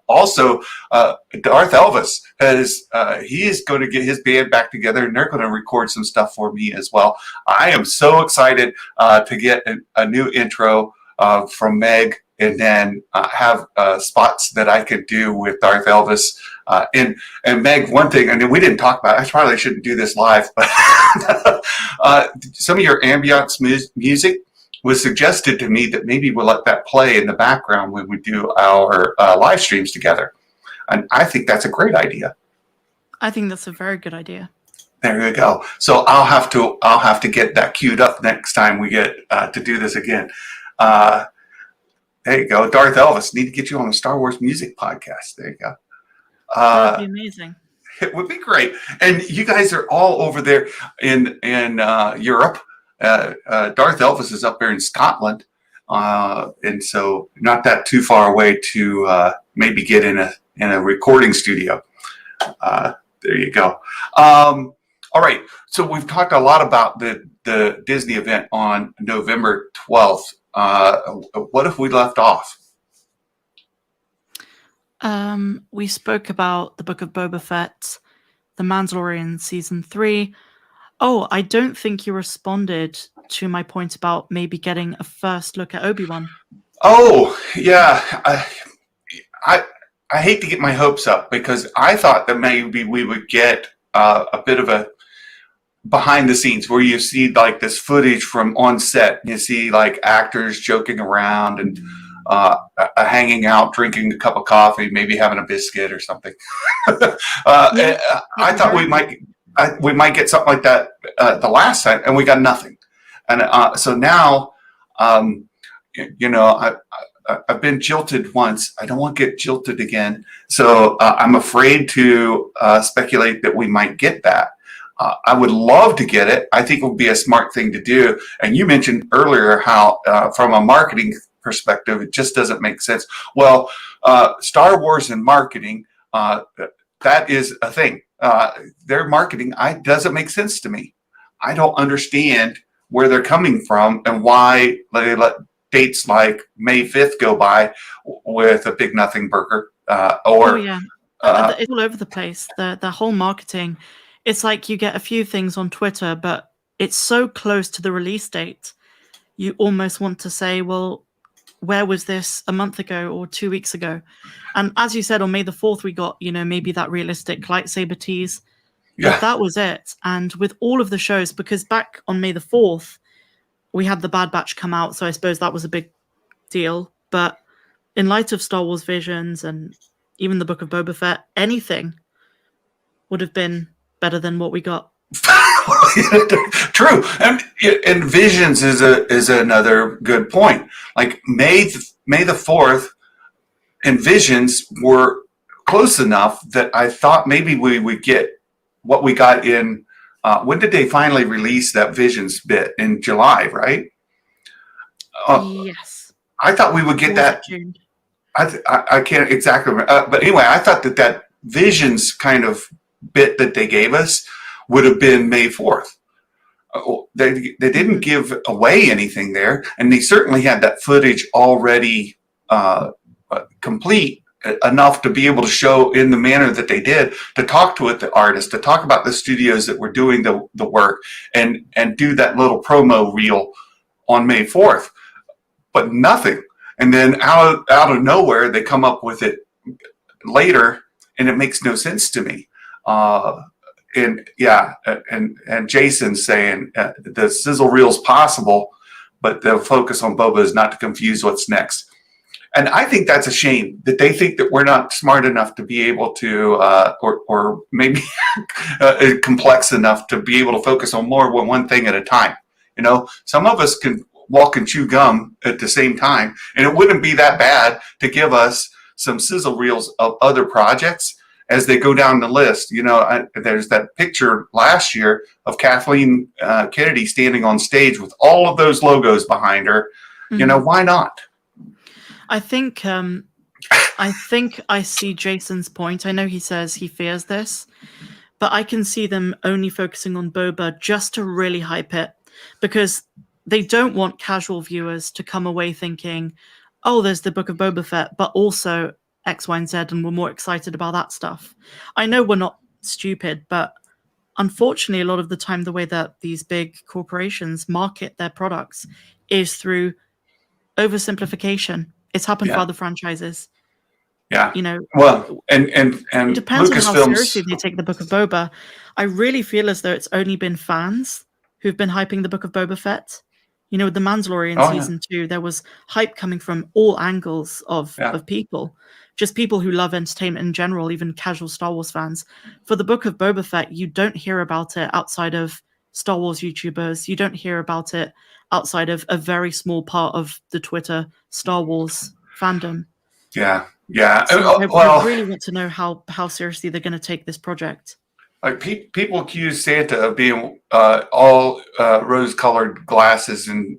also Darth Elvis he is going to get his band back together, and they're going to record some stuff for me as well. I am so excited to get a new intro from Meg, and then have spots that I could do with Darth Elvis. And Meg, one thing, and we didn't talk about, I probably shouldn't do this live, but some of your ambiance music was suggested to me that maybe we'll let that play in the background when we do our live streams together. And I think that's a great idea. I think that's a very good idea. There you go. So I'll have to get that queued up next time we get to do this again. There you go. Darth Elvis, need to get you on a Star Wars music podcast. There you go. That would be amazing. It would be great. And you guys are all over there in Europe. Darth Elvis is up there in Scotland. And so not that too far away to maybe get in a recording studio. There you go. All right. So we've talked a lot about the Disney event on November 12th. What if we left off? We spoke about the Book of Boba Fett, The Mandalorian Season 3. Oh, I don't think you responded to my point about maybe getting a first look at Obi-Wan. Oh, yeah. I hate to get my hopes up because I thought that maybe we would get a bit of a behind the scenes where you see like this footage from on set. You see like actors joking around and hanging out, drinking a cup of coffee, maybe having a biscuit or something. I thought we might get something like that the last time, and we got nothing. And so now, I've been jilted once. I don't want to get jilted again. So I'm afraid to speculate that we might get that. I would love to get it. I think it would be a smart thing to do. And you mentioned earlier how, from a marketing perspective, it just doesn't make sense. Well, Star Wars and marketing, that is a thing. Their marketing doesn't make sense to me. I don't understand where they're coming from and why they let dates like May 5th go by with a big nothing burger. It's all over the place. The whole marketing. It's like you get a few things on Twitter, but it's so close to the release date. You almost want to say, well, where was this a month ago or 2 weeks ago? And as you said, on May the 4th, we got, maybe that realistic lightsaber tease. Yeah. But that was it. And with all of the shows, because back on May the 4th, we had the Bad Batch come out. So I suppose that was a big deal. But in light of Star Wars Visions and even the Book of Boba Fett, anything would have been better than what we got. True, and Visions is another good point. Like May the 4th and Visions were close enough that I thought maybe we would get what we got in. When did they finally release that Visions bit? In July, right? Yes. I thought we would get that. June. I can't exactly remember. But anyway, I thought that Visions kind of bit that they gave us would have been May 4th. They didn't give away anything there, and they certainly had that footage already complete enough to be able to show in the manner that they did, to talk to the artists, to talk about the studios that were doing the work, and do that little promo reel on May 4th. But nothing. And then out of nowhere, they come up with it later, and it makes no sense to me. And Jason's saying the sizzle reel's possible, but the focus on Boba is not to confuse what's next. And I think that's a shame that they think that we're not smart enough to be able to, or maybe complex enough to be able to focus on more than one thing at a time. Some of us can walk and chew gum at the same time, and it wouldn't be that bad to give us some sizzle reels of other projects as they go down the list. There's that picture last year of Kathleen Kennedy standing on stage with all of those logos behind her. Mm-hmm. Why not? I think I think I see Jason's point. I know he says he fears this, but I can see them only focusing on Boba just to really hype it, because they don't want casual viewers to come away thinking, oh, there's the Book of Boba Fett, but also X, Y, and Z, and we're more excited about that stuff. I know we're not stupid, but unfortunately, a lot of the time, the way that these big corporations market their products is through oversimplification. It's happened for Yeah, other franchises. yeah. You know, Well, and it depends on how seriously Lucasfilms. they take the Book of Boba. I really feel as though it's only been fans who've been hyping the Book of Boba Fett. You know, with the Mandalorian Oh yeah, season 2, there was hype coming from all angles of yeah, people, just people who love entertainment in general, even casual Star Wars fans. For the Book of Boba Fett, you don't hear about it outside of Star Wars YouTubers. You don't hear about it outside of a very small part of the Twitter Star Wars fandom. yeah, yeah. So I Well, really want to know how seriously they're going to take this project. like people accuse Santa of being all rose-colored glasses and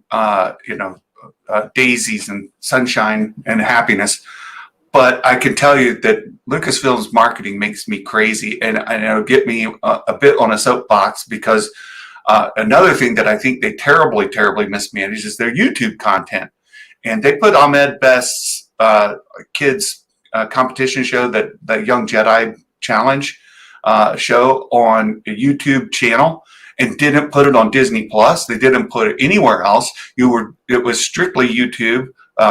daisies and sunshine and happiness. But I can tell you that Lucasfilm's marketing makes me crazy, and it'll get me a bit on a soapbox because another thing that I think they terribly, terribly mismanage is their YouTube content. And they put Ahmed Best's kids competition show, that Young Jedi Challenge show, on a YouTube channel, and didn't put it on Disney Plus. They didn't put it anywhere else. It was strictly YouTube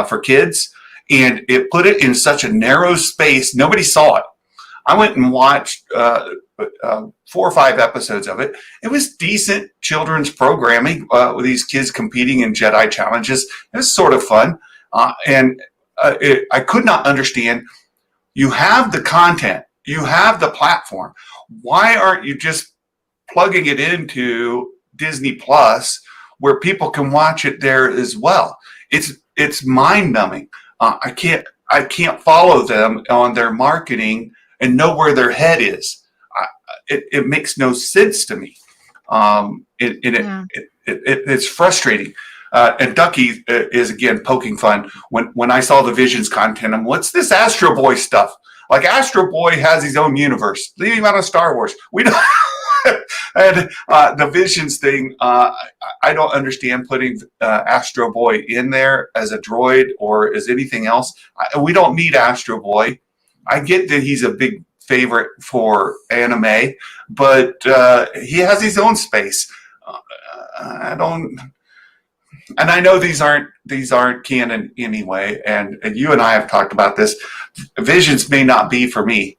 for kids, and it put it in such a narrow space. Nobody saw it. I went and watched 4 or 5 episodes of it. It was decent children's programming with these kids competing in Jedi challenges. It was sort of fun. I could not understand. You have the content, you have the platform. Why aren't you just plugging it into Disney Plus where people can watch it there as well? It's mind numbing. I can't follow them on their marketing and know where their head is. It makes no sense to me. It's frustrating. And Ducky is again poking fun. When I saw the Visions content, what's this Astro Boy stuff? Like, Astro Boy has his own universe. Leave him out of Star Wars. We don't. And the Visions thing, I don't understand putting Astro Boy in there as a droid or as anything else. We don't need Astro Boy. I get that he's a big favorite for anime, but he has his own space. I don't, and I know these aren't canon anyway. And you and I have talked about this. Visions may not be for me,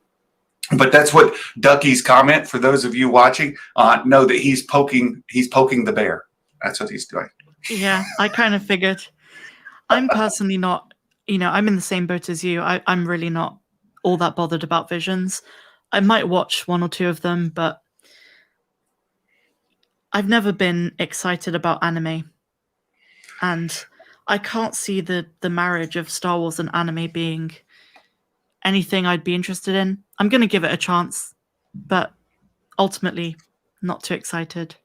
but that's what Ducky's comment. For those of you watching, know that he's poking the bear. That's what he's doing. Yeah, I kind of figured. I'm personally not. I'm in the same boat as you. I'm really not all that bothered about Visions. I might watch 1 or 2 of them, but I've never been excited about anime. And I can't see the marriage of Star Wars and anime being anything I'd be interested in. I'm going to give it a chance, but ultimately not too excited.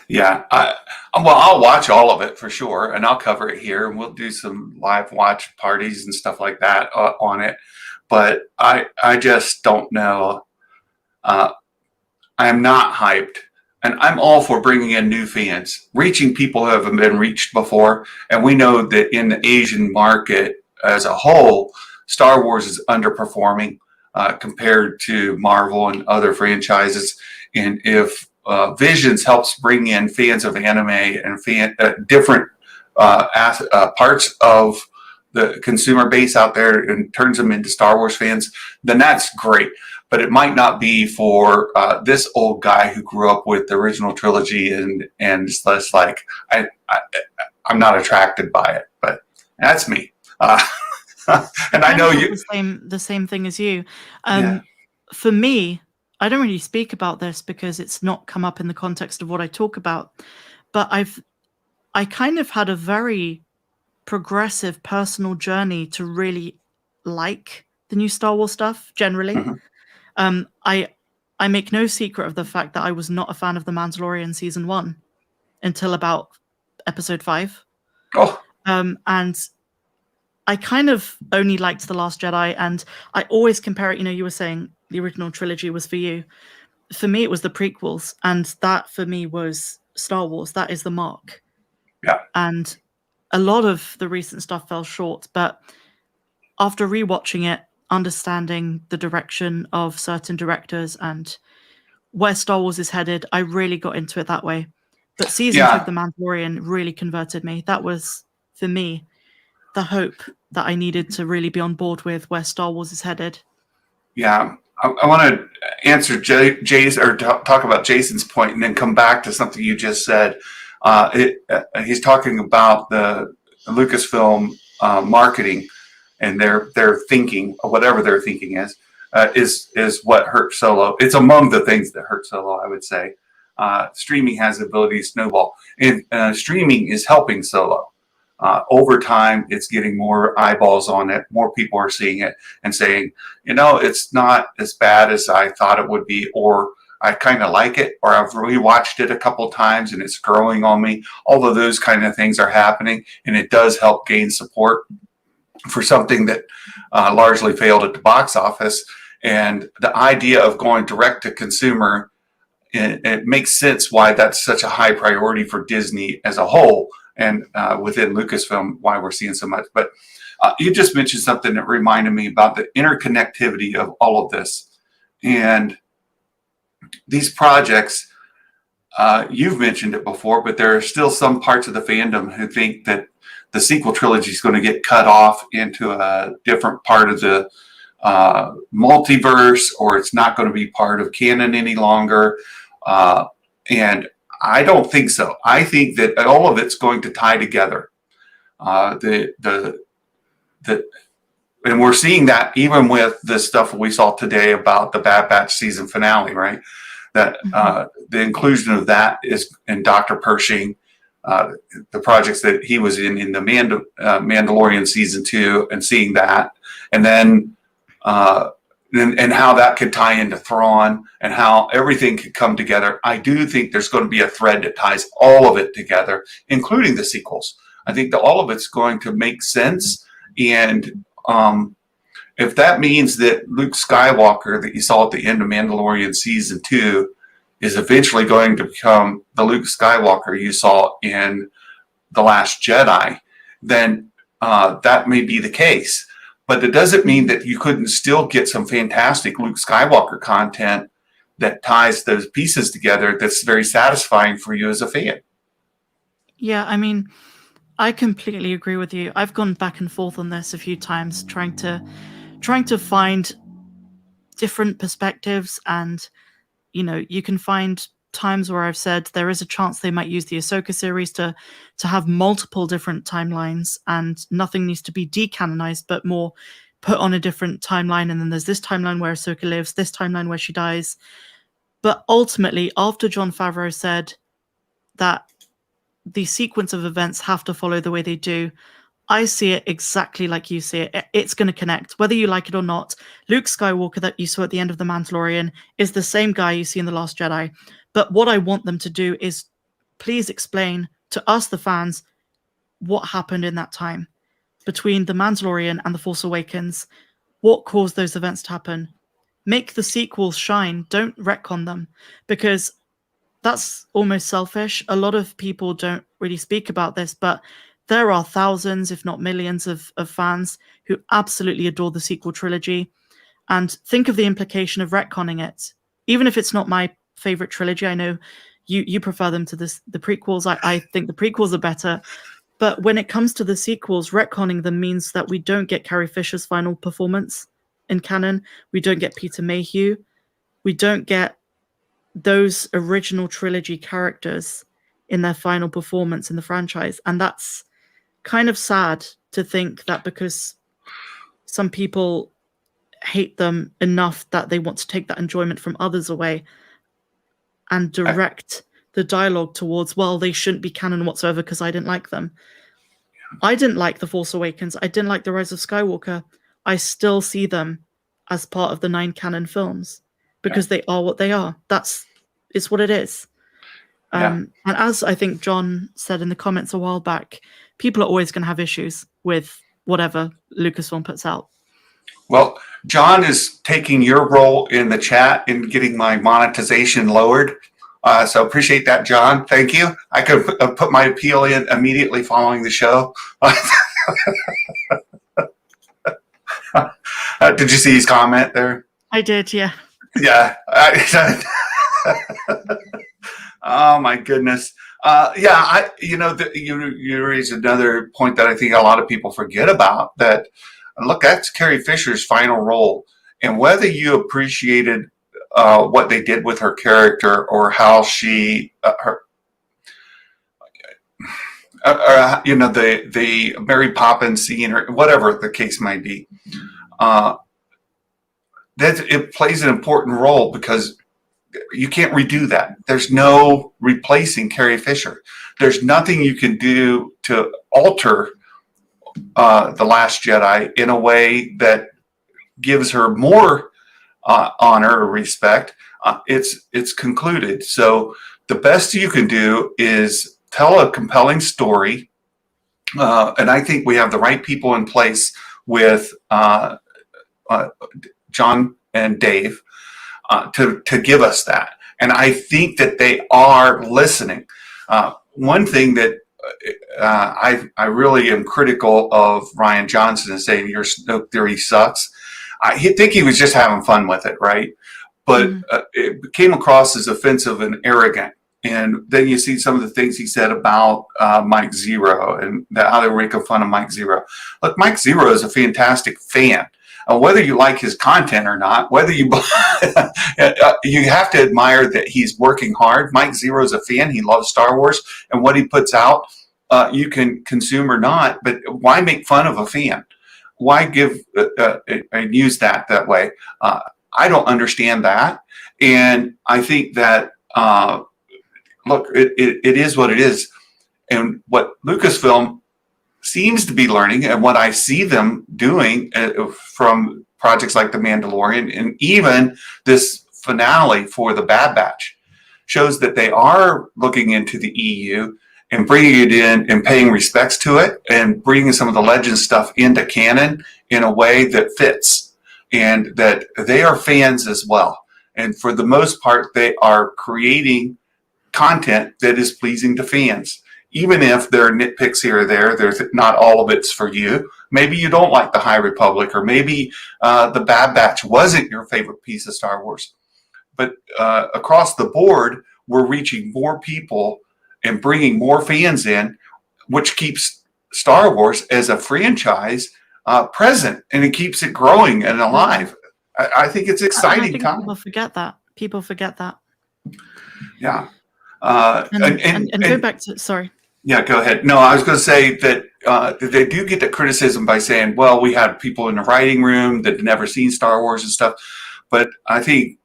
Yeah, I'll watch all of it for sure, and I'll cover it here, and we'll do some live watch parties and stuff like that on it. But I just don't know. I'm not hyped, and I'm all for bringing in new fans, reaching people who haven't been reached before. And we know that in the Asian market as a whole, Star Wars is underperforming compared to Marvel and other franchises. And if Visions helps bring in fans of anime and different parts of the consumer base out there and turns them into Star Wars fans, then that's great. But it might not be for this old guy who grew up with the original trilogy, and it's less like I'm not attracted by it. But that's me. And I know you the same thing as you. Yeah. For me, I don't really speak about this because it's not come up in the context of what I talk about. But I kind of had a very progressive personal journey to really like the new Star Wars stuff generally. Mhm. I make no secret of the fact that I was not a fan of The Mandalorian season 1 until about episode 5. Oh, And I kind of only liked The Last Jedi, and I always compare it. You were saying the original trilogy was for you. For me, it was the prequels, and that for me was Star Wars. That is the mark. Yeah. And a lot of the recent stuff fell short, but after rewatching it, understanding the direction of certain directors and where Star Wars is headed, I really got into it that way. But season 2 of The Mandalorian really converted me. That was, for me, the hope that I needed to really be on board with where Star Wars is headed. Yeah. I want to answer Jay's or talk about Jason's point and then come back to something you just said. He's talking about the Lucasfilm marketing and their thinking, or whatever their thinking is what hurt Solo. It's among the things that hurt Solo, I would say. Streaming has the ability to snowball, and streaming is helping Solo. Over time, it's getting more eyeballs on it. More people are seeing it and saying, it's not as bad as I thought it would be, or I kind of like it, or I've rewatched it a couple times and it's growing on me. All of those kind of things are happening, and it does help gain support for something that largely failed at the box office. And the idea of going direct to consumer, it makes sense why that's such a high priority for Disney as a whole, and within Lucasfilm, why we're seeing so much. But you just mentioned something that reminded me about the interconnectivity of all of this. And these projects, you've mentioned it before, but there are still some parts of the fandom who think that the sequel trilogy is going to get cut off into a different part of the multiverse, or it's not going to be part of canon any longer. And I don't think so. I think that all of it's going to tie together. And we're seeing that even with the stuff we saw today about the Bad Batch season finale, right? That the inclusion of that is in Dr. Pershing, the projects that he was in the Mandalorian season 2, and seeing that, and then and how that could tie into Thrawn, and how everything could come together. I do think there's going to be a thread that ties all of it together, including the sequels. I think that all of it's going to make sense. And if that means that Luke Skywalker that you saw at the end of Mandalorian season 2 is eventually going to become the Luke Skywalker you saw in The Last Jedi, then that may be the case. But it doesn't mean that you couldn't still get some fantastic Luke Skywalker content that ties those pieces together that's very satisfying for you as a fan. Yeah, I mean, I completely agree with you. I've gone back and forth on this a few times, trying to find different perspectives, and you can find times where I've said there is a chance they might use the Ahsoka series to have multiple different timelines, and nothing needs to be decanonized, but more put on a different timeline. And then there's this timeline where Ahsoka lives, this timeline where she dies. But ultimately, after Jon Favreau said that the sequence of events have to follow the way they do, I see it exactly like you see it. It's going to connect, whether you like it or not. Luke Skywalker that you saw at the end of The Mandalorian is the same guy you see in The Last Jedi. But what I want them to do is please explain to us, the fans, what happened in that time between The Mandalorian and The Force Awakens. What caused those events to happen? Make the sequels shine. Don't retcon them, because that's almost selfish. A lot of people don't really speak about this, but there are thousands, if not millions, of fans who absolutely adore the sequel trilogy. And think of the implication of retconning it. Even if it's not my favorite trilogy, I know you prefer them to the prequels. I think the prequels are better. But when it comes to the sequels, retconning them means that we don't get Carrie Fisher's final performance in canon. We don't get Peter Mayhew. We don't get those original trilogy characters in their final performance in the franchise. And that's kind of sad to think that because some people hate them enough that they want to take that enjoyment from others away and direct the dialogue towards, well, they shouldn't be canon whatsoever because I didn't like them. I didn't like The Force Awakens. I didn't like The Rise of Skywalker. I still see them as part of the 9 canon films because they are what they are. It's what it is. And as I think John said in the comments a while back, people are always going to have issues with whatever Lucasfilm puts out. Well, John is taking your role in the chat in getting my monetization lowered. So appreciate that, John. Thank you. I could put my appeal in immediately following the show. Did you see his comment there? I did, yeah. Yeah. Oh my goodness. You raised another point that I think a lot of people forget about. That look, that's Carrie Fisher's final role, and whether you appreciated what they did with her character or how she the Mary Poppins scene or whatever the case might be, that it plays an important role because you can't redo that. There's no replacing Carrie Fisher. There's nothing you can do to alter The Last Jedi in a way that gives her more honor or respect. It's concluded. So the best you can do is tell a compelling story. And I think we have the right people in place with John and Dave to give us that. And I think that they are listening. One thing that I really am critical of Rian Johnson is saying your Snoke theory sucks. I think he was just having fun with it, right? But it came across as offensive and arrogant. And then you see some of the things he said about Mike Zero and how they were making fun of Mike Zero. Look, Mike Zero is a fantastic fan. Whether you like his content or not, whether you you have to admire that he's working hard. Mike Zero is a fan. He loves Star Wars, and what he puts out, you can consume or not. But why make fun of a fan? Why give and use that way? I don't understand that, and I think that look, it is what it is, and what Lucasfilm seems to be learning, and what I see them doing from projects like The Mandalorian and even this finale for The Bad Batch shows that they are looking into the EU and bringing it in and paying respects to it and bringing some of the legend stuff into canon in a way that fits, and that they are fans as well. And for the most part, they are creating content that is pleasing to fans. Even if there are nitpicks here or there, there's not all of it's for you. Maybe you don't like the High Republic, or maybe the Bad Batch wasn't your favorite piece of Star Wars. But across the board, we're reaching more people and bringing more fans in, which keeps Star Wars as a franchise present, and it keeps it growing and alive. I think it's exciting time. People forget that. People forget that. Yeah. And go back to, sorry. Yeah, go ahead. No, I was going to say that they do get the criticism by saying, well, we had people in the writing room that had never seen Star Wars and stuff. But I think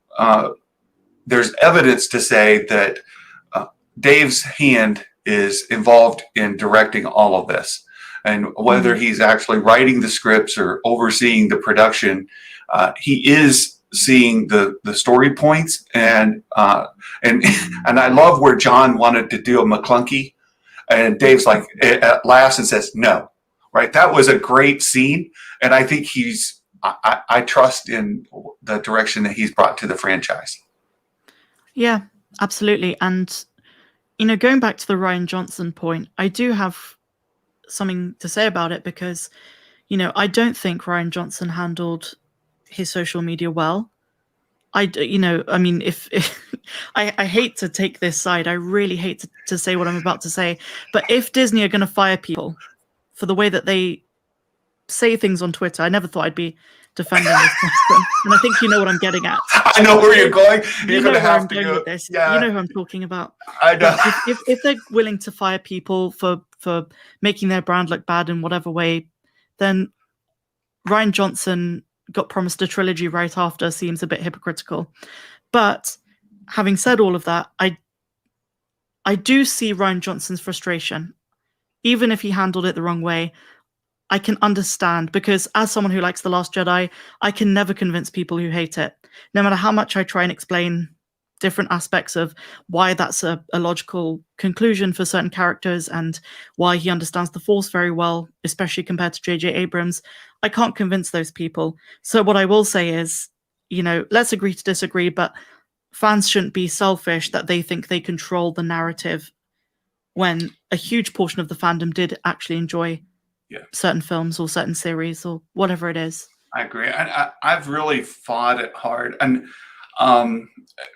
there's evidence to say that Dave's hand is involved in directing all of this. And whether he's actually writing the scripts or overseeing the production, he is seeing the story points. And I love where John wanted to do a McClunky. And Dave's like, laughs and says, no, right? That was a great scene. And I think I trust in the direction that he's brought to the franchise. Yeah, absolutely. And, going back to the Rian Johnson point, I do have something to say about it because, I don't think Rian Johnson handled his social media well. If I hate to take this side, I really hate to say what I'm about to say, but if Disney are going to fire people for the way that they say things on Twitter, I never thought I'd be defending this person, and I think you know what I'm getting at. I know where you're going. You're going to have to go. With this. Yeah. You know who I'm talking about. I know. If they're willing to fire people for making their brand look bad in whatever way, then Rian Johnson got promised a trilogy right after seems a bit hypocritical. But having said all of that, I do see Rian Johnson's frustration. Even if he handled it the wrong way, I can understand, because as someone who likes The Last Jedi, I can never convince people who hate it. No matter how much I try and explain different aspects of why that's a logical conclusion for certain characters and why he understands the Force very well, especially compared to J.J. Abrams. I can't convince those people. So what I will say is, let's agree to disagree, but fans shouldn't be selfish that they think they control the narrative when a huge portion of the fandom did actually enjoy certain films or certain series or whatever it is. I agree. I've really fought it hard, and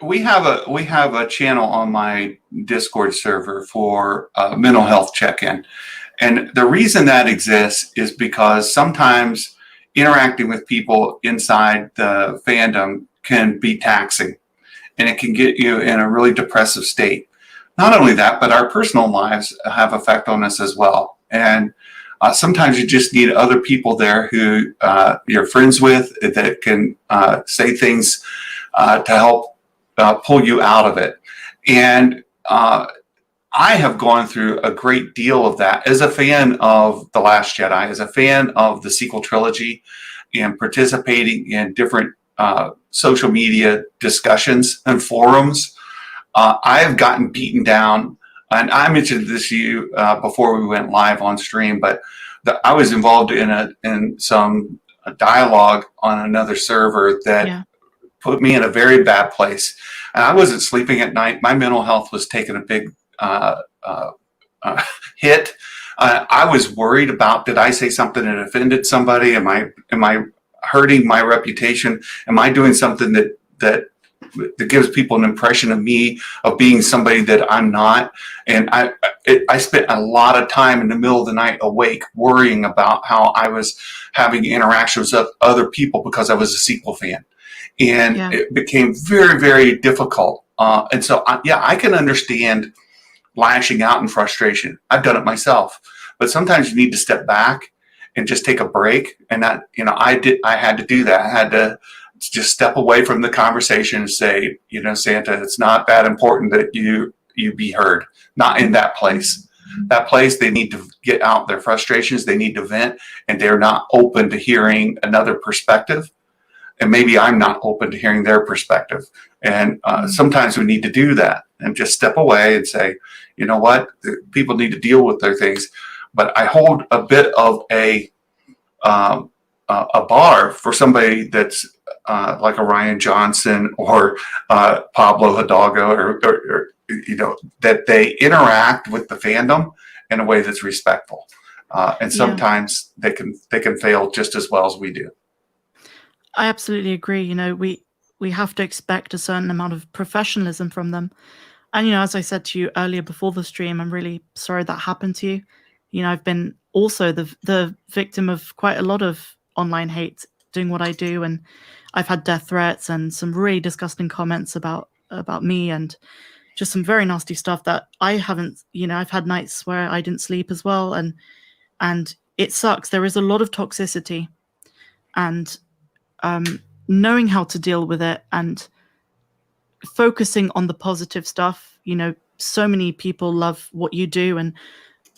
we have a channel on my Discord server for mental health check-in, and the reason that exists is because sometimes interacting with people inside the fandom can be taxing, and it can get you in a really depressive state. Not only that, but our personal lives have effect on us as well, and sometimes you just need other people there who you're friends with that can say things to help pull you out of it. And I have gone through a great deal of that as a fan of The Last Jedi, as a fan of the sequel trilogy, and participating in different social media discussions and forums. I have gotten beaten down. And I mentioned this to you before we went live on stream, but I was involved in some dialogue on another server that put me in a very bad place. And I wasn't sleeping at night. My mental health was taking a big hit. I was worried about, did I say something that offended somebody? Am I hurting my reputation? Am I doing something that gives people an impression of me, of being somebody that I'm not? And I spent a lot of time in the middle of the night awake worrying about how I was having interactions with other people because I was a sequel fan. And it became very, very difficult. And so, I can understand lashing out in frustration. I've done it myself. But sometimes you need to step back and just take a break. And that, I had to do that. I had to just step away from the conversation and say, Santa, it's not that important that you be heard. Not in that place. That place, they need to get out their frustrations. They need to vent, and they're not open to hearing another perspective. And maybe I'm not open to hearing their perspective. And sometimes we need to do that and just step away and say, you know what, people need to deal with their things. But I hold a bit of a bar for somebody that's like a Ryan Johnson or Pablo Hidalgo, or that they interact with the fandom in a way that's respectful. And sometimes they can fail just as well as we do. I absolutely agree. We have to expect a certain amount of professionalism from them. And, as I said to you earlier before the stream, I'm really sorry that happened to you. I've been also the victim of quite a lot of online hate doing what I do. And I've had death threats and some really disgusting comments about me, and just some very nasty stuff that I haven't, I've had nights where I didn't sleep as well. And it sucks. There is a lot of toxicity, and knowing how to deal with it and focusing on the positive stuff. So many people love what you do and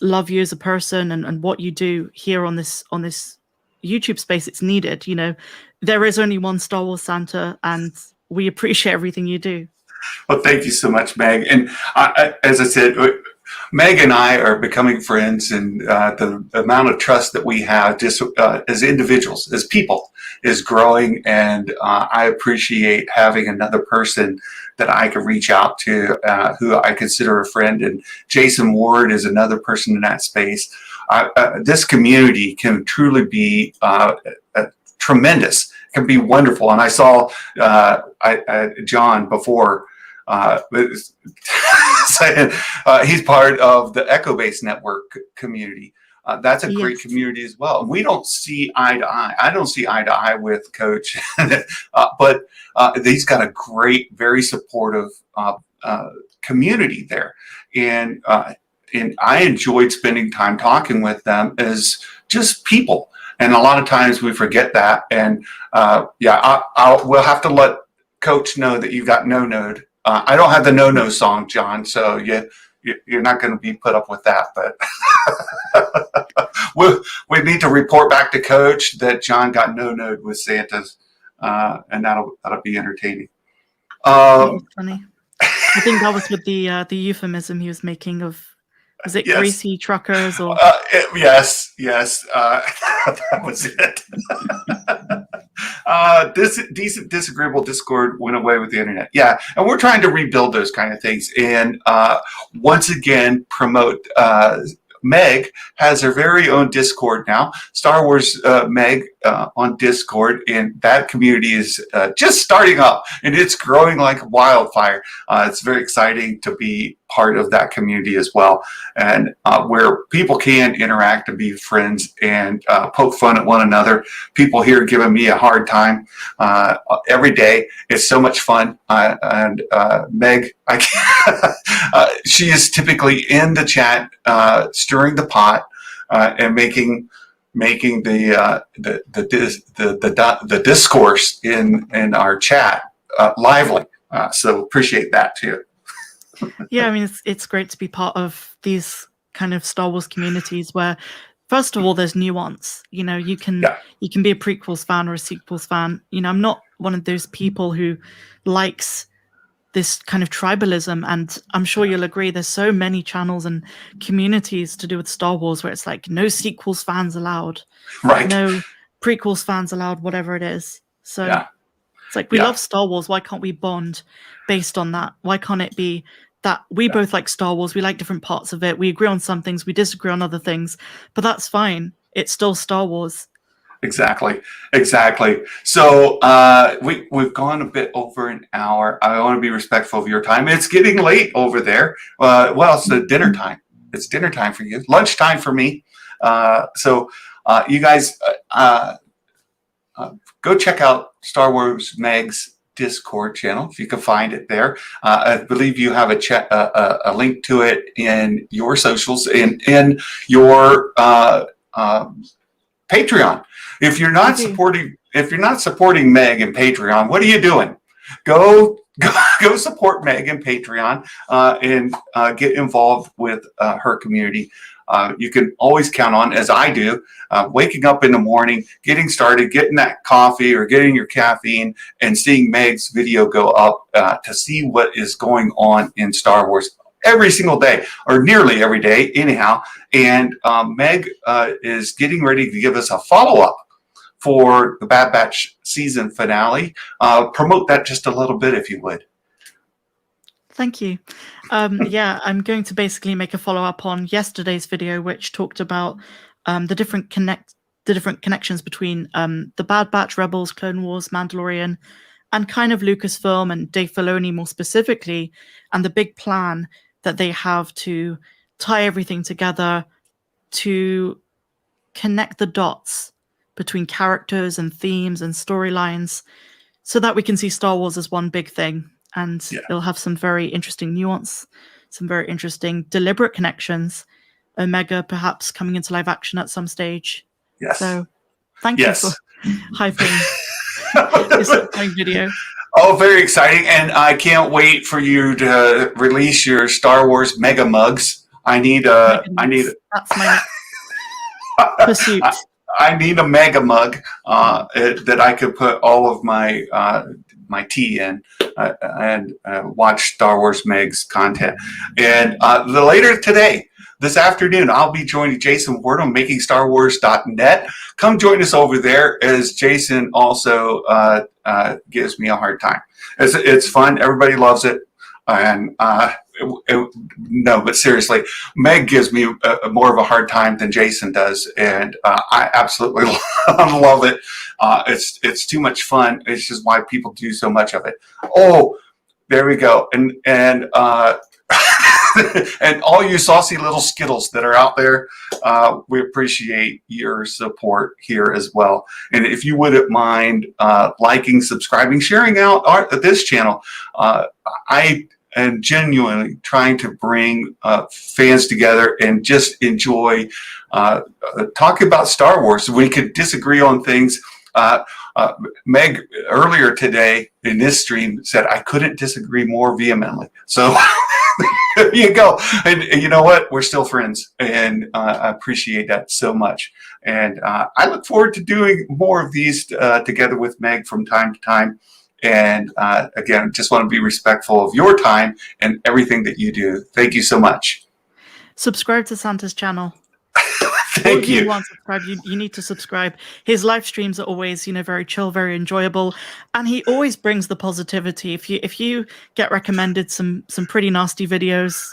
love you as a person, and what you do here on this YouTube space. It's needed. There is only one Star Wars Santa, and we appreciate everything you do. Well, thank you so much, Meg. And as I said, Meg and I are becoming friends, and the amount of trust that we have just as individuals, as people, is growing. And I appreciate having another person that I can reach out to, who I consider a friend. And Jason Ward is another person in that space. This community can truly be tremendous. It can be wonderful. And I saw John before saying he's part of the Echo Base Network community. That's a great community as well. We don't see eye to eye. I don't see eye to eye with Coach, but he's got a great, very supportive community there. And I enjoyed spending time talking with them as just people. And a lot of times we forget that. And we'll have to let Coach know that you've got no-node. I don't have the no-no song, John, so you're not going to be put up with that. But we need to report back to Coach that John got no-node with Santa's, and that'll be entertaining. Funny. I think that was with the euphemism he was making of, was it Yes. greasy truckers or? Yes. That was it. This decent disagreeable Discord went away with the internet. Yeah, and we're trying to rebuild those kind of things, and once again promote. Meg has her very own Discord now, Star Wars Meg on Discord, and that community is just starting up, and it's growing like wildfire. It's very exciting to be part of that community as well, and where people can interact and be friends and poke fun at one another. People here giving me a hard time every day. It's so much fun, and Meg, she is typically in the chat, stirring the pot, and making the discourse in our chat lively. So appreciate that too. Yeah, I mean, it's great to be part of these kind of Star Wars communities where, first of all, there's nuance. You know, you can be a prequels fan or a sequels fan. You know, I'm not one of those people who likes this kind of tribalism, and I'm sure you'll agree there's so many channels and communities to do with Star Wars where it's like no sequels fans allowed, right? No prequels fans allowed, whatever it is. So it's like, we love Star Wars, why can't we bond based on that? Why can't it be that we both like Star Wars, we like different parts of it, we agree on some things, we disagree on other things, but that's fine, it's still Star Wars. Exactly. So we've gone a bit over an hour. I want to be respectful of your time. It's getting late over there. Well, it's dinner time. It's dinner time for you. Lunchtime for me. So you guys go check out Star Wars Meg's Discord channel if you can find it there. I believe you have a link to it in your socials, in your Patreon. If you're not supporting Meg and Patreon, what are you doing? Go support Meg and Patreon, and get involved with her community. You can always count on, as I do, waking up in the morning, getting started, getting that coffee or getting your caffeine, and seeing Meg's video go up to see what is going on in Star Wars every single day, or nearly every day anyhow. And Meg is getting ready to give us a follow-up for the Bad Batch season finale. Promote that just a little bit, if you would. Thank you. Yeah, I'm going to basically make a follow-up on yesterday's video, which talked about the different connections between the Bad Batch, Rebels, Clone Wars, Mandalorian, and kind of Lucasfilm and Dave Filoni more specifically, and the big plan that they have to tie everything together, to connect the dots between characters and themes and storylines, so that we can see Star Wars as one big thing. And it'll have some very interesting nuance, some very interesting deliberate connections. Omega perhaps coming into live action at some stage. Yes. So thank you for hyping this upcoming video. Oh, very exciting. And I can't wait for you to release your Star Wars mega mugs. That's my next pursuit. I need a mega mug that I could put all of my tea in and watch Star Wars Meg's content. And later today, this afternoon, I'll be joining Jason Ward on MakingStarWars.net. Come join us over there, as Jason also gives me a hard time. It's fun. Everybody loves it. And no, but seriously, Meg gives me more of a hard time than Jason does, and I absolutely love it. It's too much fun. It's just why people do so much of it. Oh, there we go. And and all you saucy little Skittles that are out there, we appreciate your support here as well. And if you wouldn't mind liking, subscribing, sharing out this channel, I am genuinely trying to bring fans together and just enjoy talking about Star Wars. We could disagree on things. Meg earlier today in this stream said I couldn't disagree more vehemently. So there you go. And you know what? We're still friends, and I appreciate that so much. And I look forward to doing more of these together with Meg from time to time. And again, just want to be respectful of your time and everything that you do. Thank you so much. Subscribe to Santa's channel. Thank you. If you want to subscribe, you need to subscribe. His live streams are always, very chill, very enjoyable, and he always brings the positivity. If you get recommended some pretty nasty videos,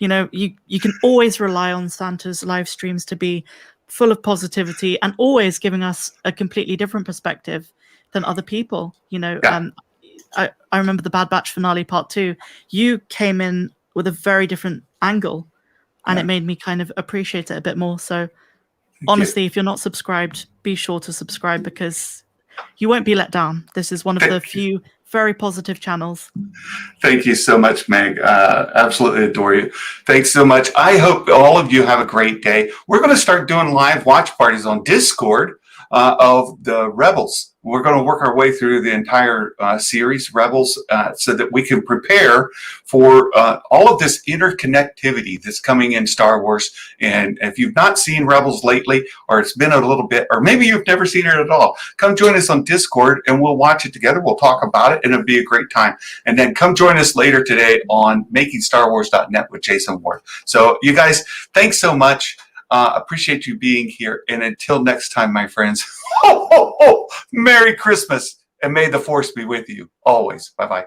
you can always rely on Santa's live streams to be full of positivity and always giving us a completely different perspective than other people. I remember the Bad Batch finale part 2. You came in with a very different angle, and it made me kind of appreciate it a bit more. So honestly, if you're not subscribed, be sure to subscribe because you won't be let down. This is one of the few very positive channels. Thank you so much, Meg. Absolutely adore you. Thanks so much. I hope all of you have a great day. We're going to start doing live watch parties on Discord of the Rebels. We're going to work our way through the entire series, Rebels, so that we can prepare for all of this interconnectivity that's coming in Star Wars. And if you've not seen Rebels lately, or it's been a little bit, or maybe you've never seen it at all, come join us on Discord and we'll watch it together. We'll talk about it and it'll be a great time. And then come join us later today on MakingStarWars.net with Jason Ward. So you guys, thanks so much. Appreciate you being here. And until next time, my friends, Merry Christmas and may the Force be with you always. Bye-bye.